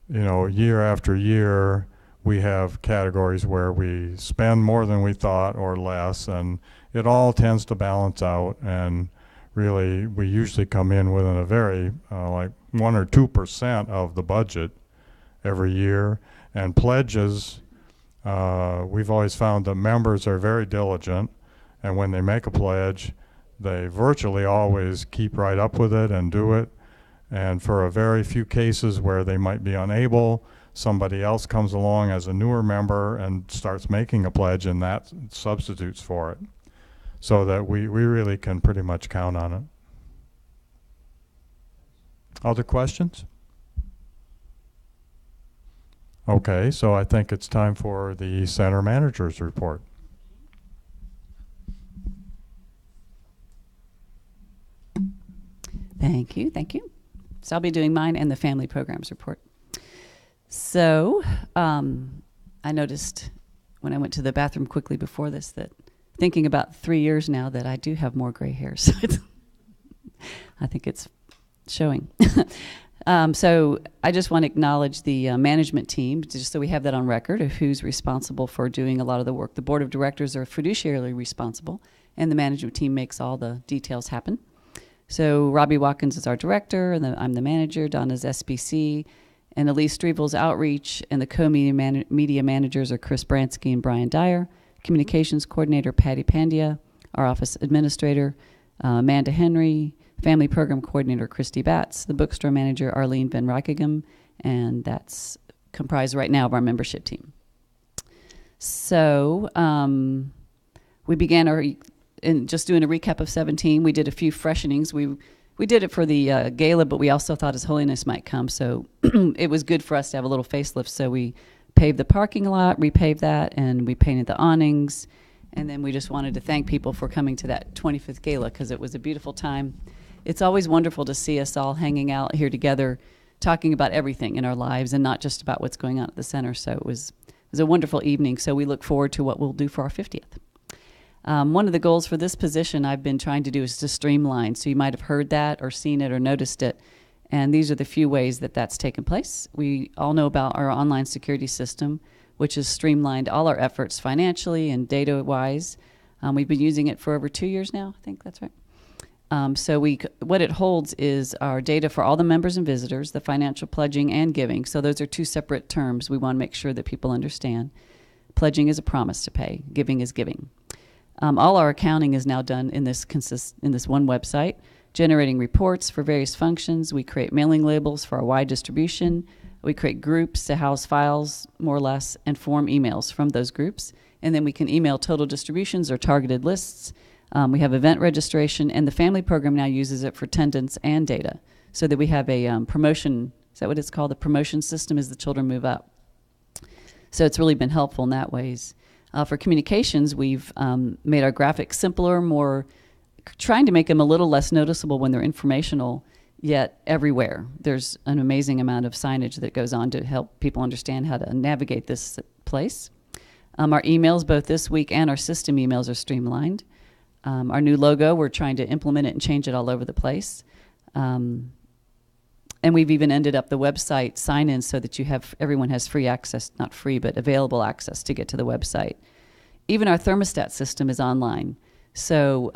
you know, year after year, we have categories where we spend more than we thought or less, and it all tends to balance out. And really, we usually come in within a very, like 1 or 2% of the budget every year. And pledges, we've always found that members are very diligent. And when they make a pledge, they virtually always keep right up with it and do it. And for a very few cases where they might be unable, somebody else comes along as a newer member and starts making a pledge, and that substitutes for it. So that we really can pretty much count on it. Other questions? Okay, so I think it's time for the center manager's report. Thank you, thank you. So I'll be doing mine and the family programs report. So I noticed when I went to the bathroom quickly before this that thinking about 3 years now that I do have more gray hair. So I think it's showing. So I just want to acknowledge the management team, just so we have that on record of who's responsible for doing a lot of the work. The board of directors are fiduciarily responsible, and the management team makes all the details happen. So Robbie Watkins is our director, and I'm the manager. Donna's SBC, and Elise Strevel's outreach, and the co-media managers are Chris Bransky and Brian Dyer. Communications coordinator Patty Pandya, our office administrator Amanda Henry, family program coordinator Christy Batts, the bookstore manager Arlene Van Rijkegem, and that's comprised right now of our membership team. So we began just doing a recap of 17. We did a few freshenings. We did it for the gala, but we also thought His Holiness might come, so it was good for us to have a little facelift. So we paved the parking lot, repaved that, and we painted the awnings. And then we just wanted to thank people for coming to that 25th gala because it was a beautiful time. It's always wonderful to see us all hanging out here together, talking about everything in our lives and not just about what's going on at the center. So it was a wonderful evening. So we look forward to what we'll do for our 50th. One of the goals for this position I've been trying to do is to streamline. So you might have heard that or seen it or noticed it. And these are the few ways that that's taken place. We all know about our online security system, which has streamlined all our efforts financially and data-wise. We've been using it for over 2 years now. I think that's right. What it holds is our data for all the members and visitors, the financial pledging and giving. So those are two separate terms we want to make sure that people understand. Pledging is a promise to pay. Giving is giving. All our accounting is now done in this one website, generating reports for various functions. We create mailing labels for our wide distribution. We create groups to house files, more or less, and form emails from those groups. And then we can email total distributions or targeted lists. We have event registration, and the family program now uses it for attendance and data, so that we have a promotion. Is that what it's called? The promotion system as the children move up. So it's really been helpful in that ways. For communications, we've made our graphics simpler, more trying to make them a little less noticeable when they're informational, yet everywhere. There's an amazing amount of signage that goes on to help people understand how to navigate this place. Our emails, both this week and our system emails, are streamlined. Our new logo, we're trying to implement it and change it all over the place. And we've even ended up the website sign-in so that everyone has free access, not free, but available access to get to the website. Even our thermostat system is online. So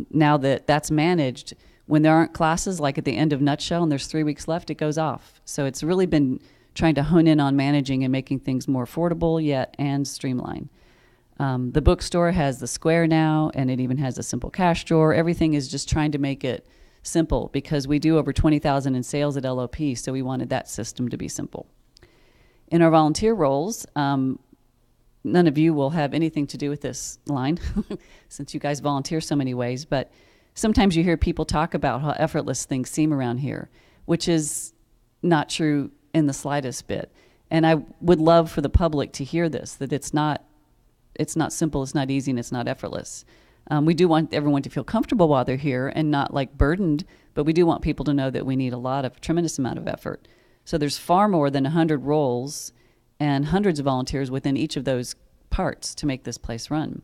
now that that's managed, when there aren't classes, like at the end of Nutshell and there's 3 weeks left, it goes off. So it's really been trying to hone in on managing and making things more affordable and streamlined. The bookstore has the square now, and it even has a simple cash drawer. Everything is just trying to make it simple because we do over 20,000 in sales at LOP, so we wanted that system to be simple. In our volunteer roles, none of you will have anything to do with this line since you guys volunteer so many ways, but sometimes you hear people talk about how effortless things seem around here, which is not true in the slightest bit. And I would love for the public to hear this, that it's not simple, it's not easy, and it's not effortless. We do want everyone to feel comfortable while they're here and not like burdened, but we do want people to know that we need a tremendous amount of effort. So there's far more than 100 roles and hundreds of volunteers within each of those parts to make this place run.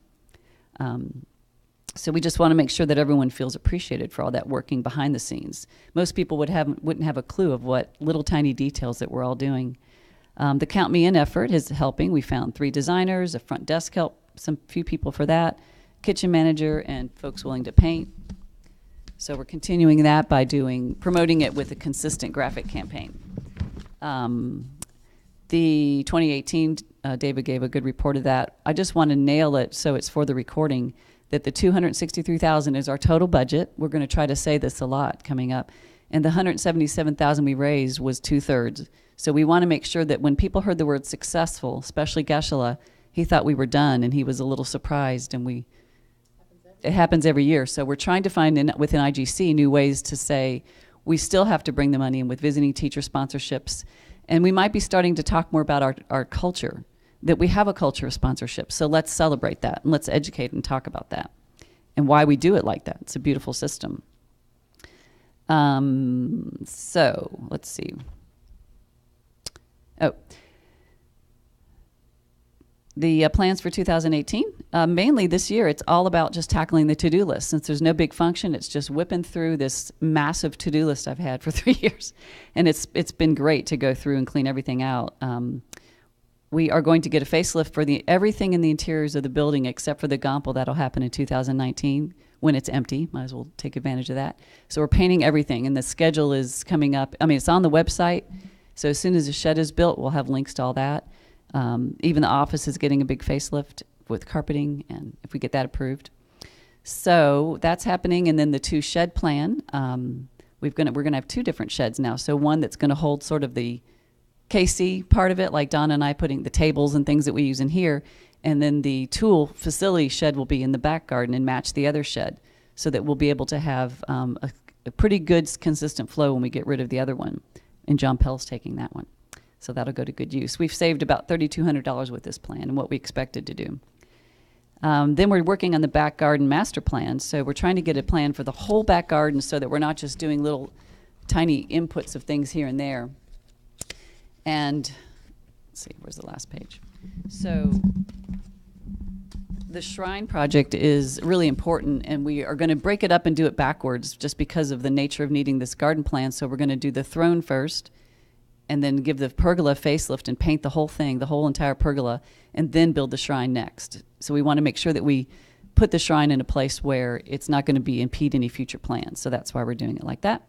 So we just want to make sure that everyone feels appreciated for all that working behind the scenes. Most people wouldn't have a clue of what little tiny details that we're all doing. The Count Me In effort is helping. We found 3 designers, a front desk help, few people for that, kitchen manager, and folks willing to paint. So we're continuing that by promoting it with a consistent graphic campaign. The 2018, David gave a good report of that. I just want to nail it so it's for the recording that the $263,000 is our total budget. We're going to try to say this a lot coming up. And the $177,000 we raised was 2/3. So we want to make sure that when people heard the word successful, especially Geshe-la, he thought we were done, and he was a little surprised, and it happens every year. So we're trying to find within IGC new ways to say we still have to bring the money in with visiting teacher sponsorships. And we might be starting to talk more about our culture, that we have a culture of sponsorship. So let's celebrate that, and let's educate and talk about that and why we do it like that. It's a beautiful system. So let's see. The plans for 2018, mainly this year, it's all about just tackling the to-do list. Since there's no big function, it's just whipping through this massive to-do list I've had for 3 years. And it's been great to go through and clean everything out. We are going to get a facelift for everything in the interiors of the building except for the Gampo. That'll happen in 2019 when it's empty. Might as well take advantage of that. So we're painting everything, and the schedule is coming up. I mean, it's on the website. So as soon as the shed is built, we'll have links to all that. Even the office is getting a big facelift with carpeting, and if we get that approved. So that's happening, and then the 2 shed plan. We're gonna have 2 different sheds now. So one that's gonna hold sort of the KC part of it, like Donna and I putting the tables and things that we use in here, and then the tool facility shed will be in the back garden and match the other shed, so that we'll be able to have a pretty good consistent flow when we get rid of the other one. And John Pell's taking that one. So that'll go to good use. We've saved about $3,200 with this plan and what we expected to do. Then we're working on the back garden master plan. So we're trying to get a plan for the whole back garden so that we're not just doing little tiny inputs of things here and there. And let's see, where's the last page? So The shrine project is really important, and we are going to break it up and do it backwards just because of the nature of needing this garden plan. So we're going to do the throne first, and then give the pergola a facelift and paint the whole thing, the whole entire pergola, and then build the shrine next. So we want to make sure that we put the shrine in a place where it's not going to impede any future plans. So that's why we're doing it like that.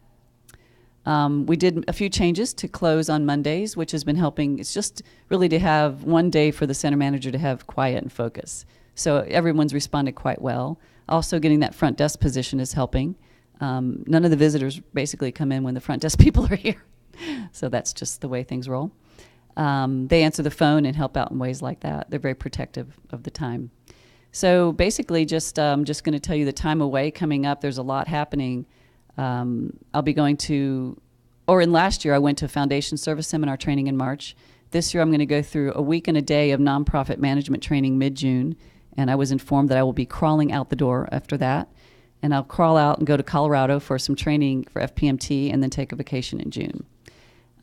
We did a few changes to close on Mondays, which has been helping. It's just really to have one day for the center manager to have quiet and focus. So everyone's responded quite well. Also, getting that front desk position is helping. None of the visitors basically come in when the front desk people are here. So that's just the way things roll. They answer the phone and help out in ways like that. They're very protective of the time. So basically, just going to tell you the time away coming up. There's a lot happening. I'll be going to, or in last year, I went to a foundation service seminar training in March. This year, I'm going to go through a week and a day of nonprofit management training mid-June, and I was informed that I will be crawling out the door after that. And I'll crawl out and go to Colorado for some training for FPMT and then take a vacation in June.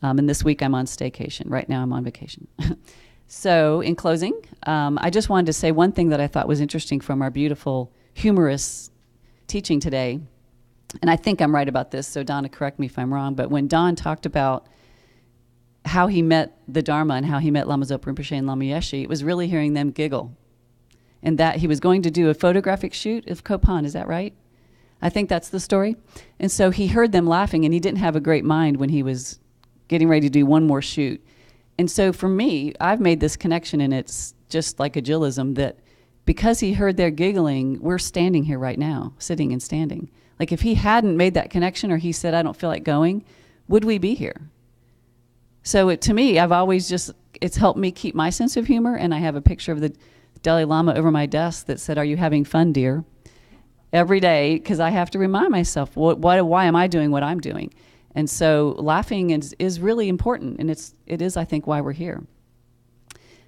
And this week, I'm on staycation. Right now, I'm on vacation. So in closing, I just wanted to say one thing that I thought was interesting from our beautiful, humorous teaching today. And I think I'm right about this, so Donna, correct me if I'm wrong, but when Don talked about how he met the Dharma and how he met Lama Zopa Rinpoche and Lama Yeshe, it was really hearing them giggle. And that he was going to do a photographic shoot of Kopan, is that right? I think that's the story. And so he heard them laughing, and he didn't have a great mind when he was getting ready to do one more shoot. And so for me, I've made this connection, and it's just like a Jillism, that because he heard their giggling, we're standing here right now, sitting and standing. Like if he hadn't made that connection, or he said, I don't feel like going, would we be here? So to me, I've always just, it's helped me keep my sense of humor, and I have a picture of the Dalai Lama over my desk that said, are you having fun, dear? Every day, because I have to remind myself, why am I doing what I'm doing? And so laughing is really important, and it is, I think, why we're here.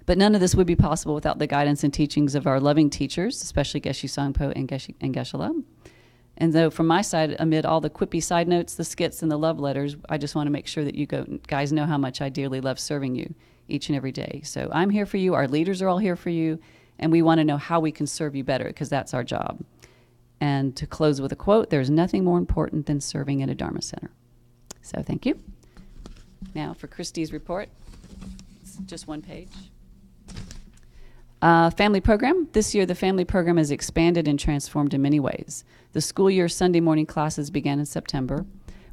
But none of this would be possible without the guidance and teachings of our loving teachers, especially Geshe Sangpo and Geshe Lam. And though from my side, amid all the quippy side notes, the skits, and the love letters, I just want to make sure that you guys know how much I dearly love serving you each and every day. So I'm here for you, our leaders are all here for you, and we want to know how we can serve you better, because that's our job. And to close with a quote, there's nothing more important than serving at a Dharma center. So thank you. Now for Christy's report. It's just one page. Family program. This year, the family program has expanded and transformed in many ways. The school year Sunday morning classes began in September.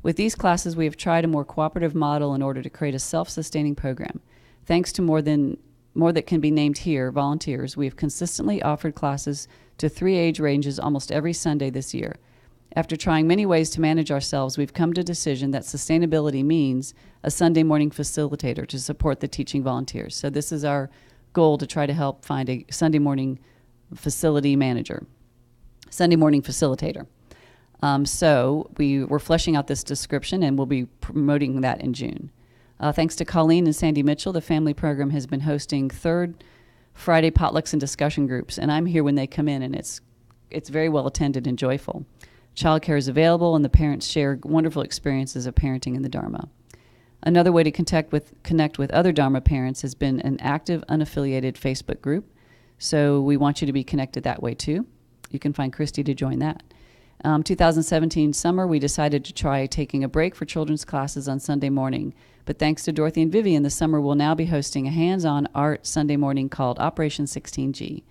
With these classes, we have tried a more cooperative model in order to create a self-sustaining program. Thanks to more that can be named here, volunteers, we have consistently offered classes to 3 age ranges almost every Sunday this year. After trying many ways to manage ourselves, we've come to a decision that sustainability means a Sunday morning facilitator to support the teaching volunteers. So this is our goal, to try to help find a Sunday morning facility manager, Sunday morning facilitator. So we're fleshing out this description, and we'll be promoting that in June. Thanks to Colleen and Sandy Mitchell, the family program has been hosting third Friday potlucks and discussion groups, and I'm here when they come in, and it's very well attended and joyful. Childcare is available, and the parents share wonderful experiences of parenting in the Dharma. Another way to connect with other Dharma parents has been an active, unaffiliated Facebook group. So we want you to be connected that way too. You can find Christy to join that. 2017 summer, we decided to try taking a break for children's classes on Sunday morning. But thanks to Dorothy and Vivian, the summer will now be hosting a hands-on art Sunday morning called Operation 16G.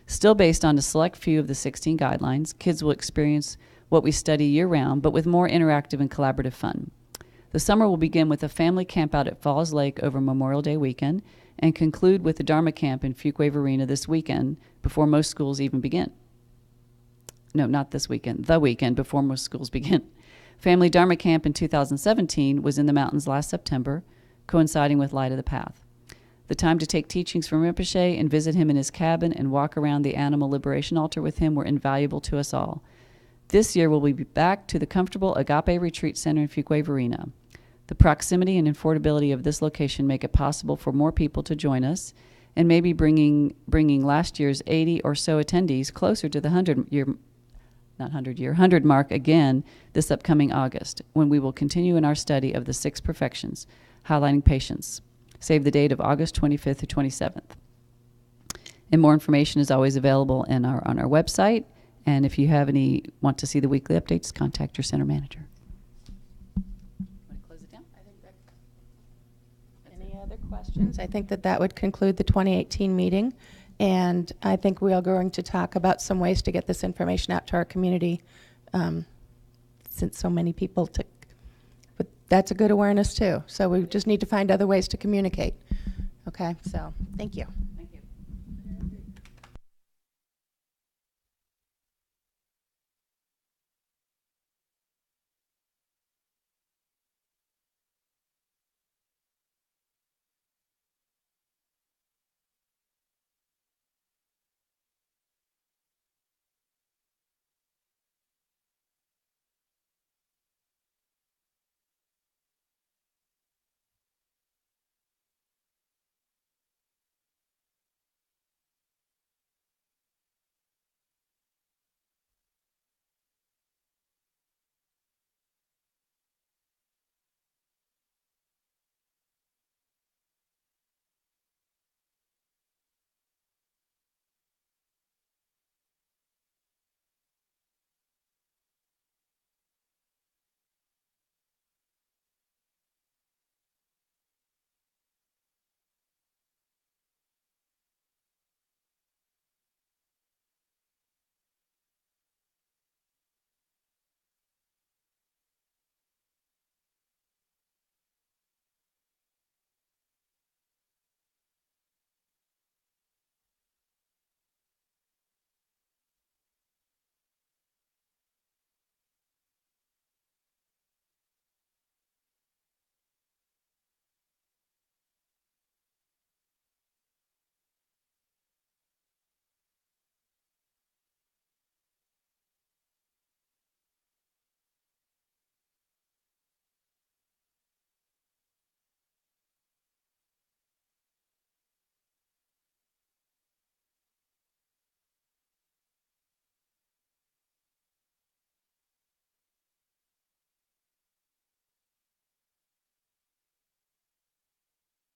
Still based on a select few of the 16 guidelines, kids will experience what we study year-round, but with more interactive and collaborative fun. The summer will begin with a family campout at Falls Lake over Memorial Day weekend and conclude with the Dharma camp in Fuquay Arena this weekend before most schools even begin. No, not this weekend, the weekend before most schools begin. Family Dharma camp in 2017 was in the mountains last September, coinciding with Light of the Path. The time to take teachings from Rinpoche and visit him in his cabin and walk around the animal liberation altar with him were invaluable to us all. This year, we'll be back to the comfortable Agape Retreat Center in Fuquay Arena. The proximity and affordability of this location make it possible for more people to join us, and maybe bringing last year's 80 or so attendees closer to the 100 mark again this upcoming August, when we will continue in our study of the 6 perfections, highlighting patience. Save the date of August 25th to 27th. And more information is always available on our website. And if you want to see the weekly updates, contact your center manager. Want to close it down? Any other questions? I think that would conclude the 2018 meeting. And I think we are going to talk about some ways to get this information out to our community, since so many people took. But that's a good awareness too. So we just need to find other ways to communicate. Okay, so thank you.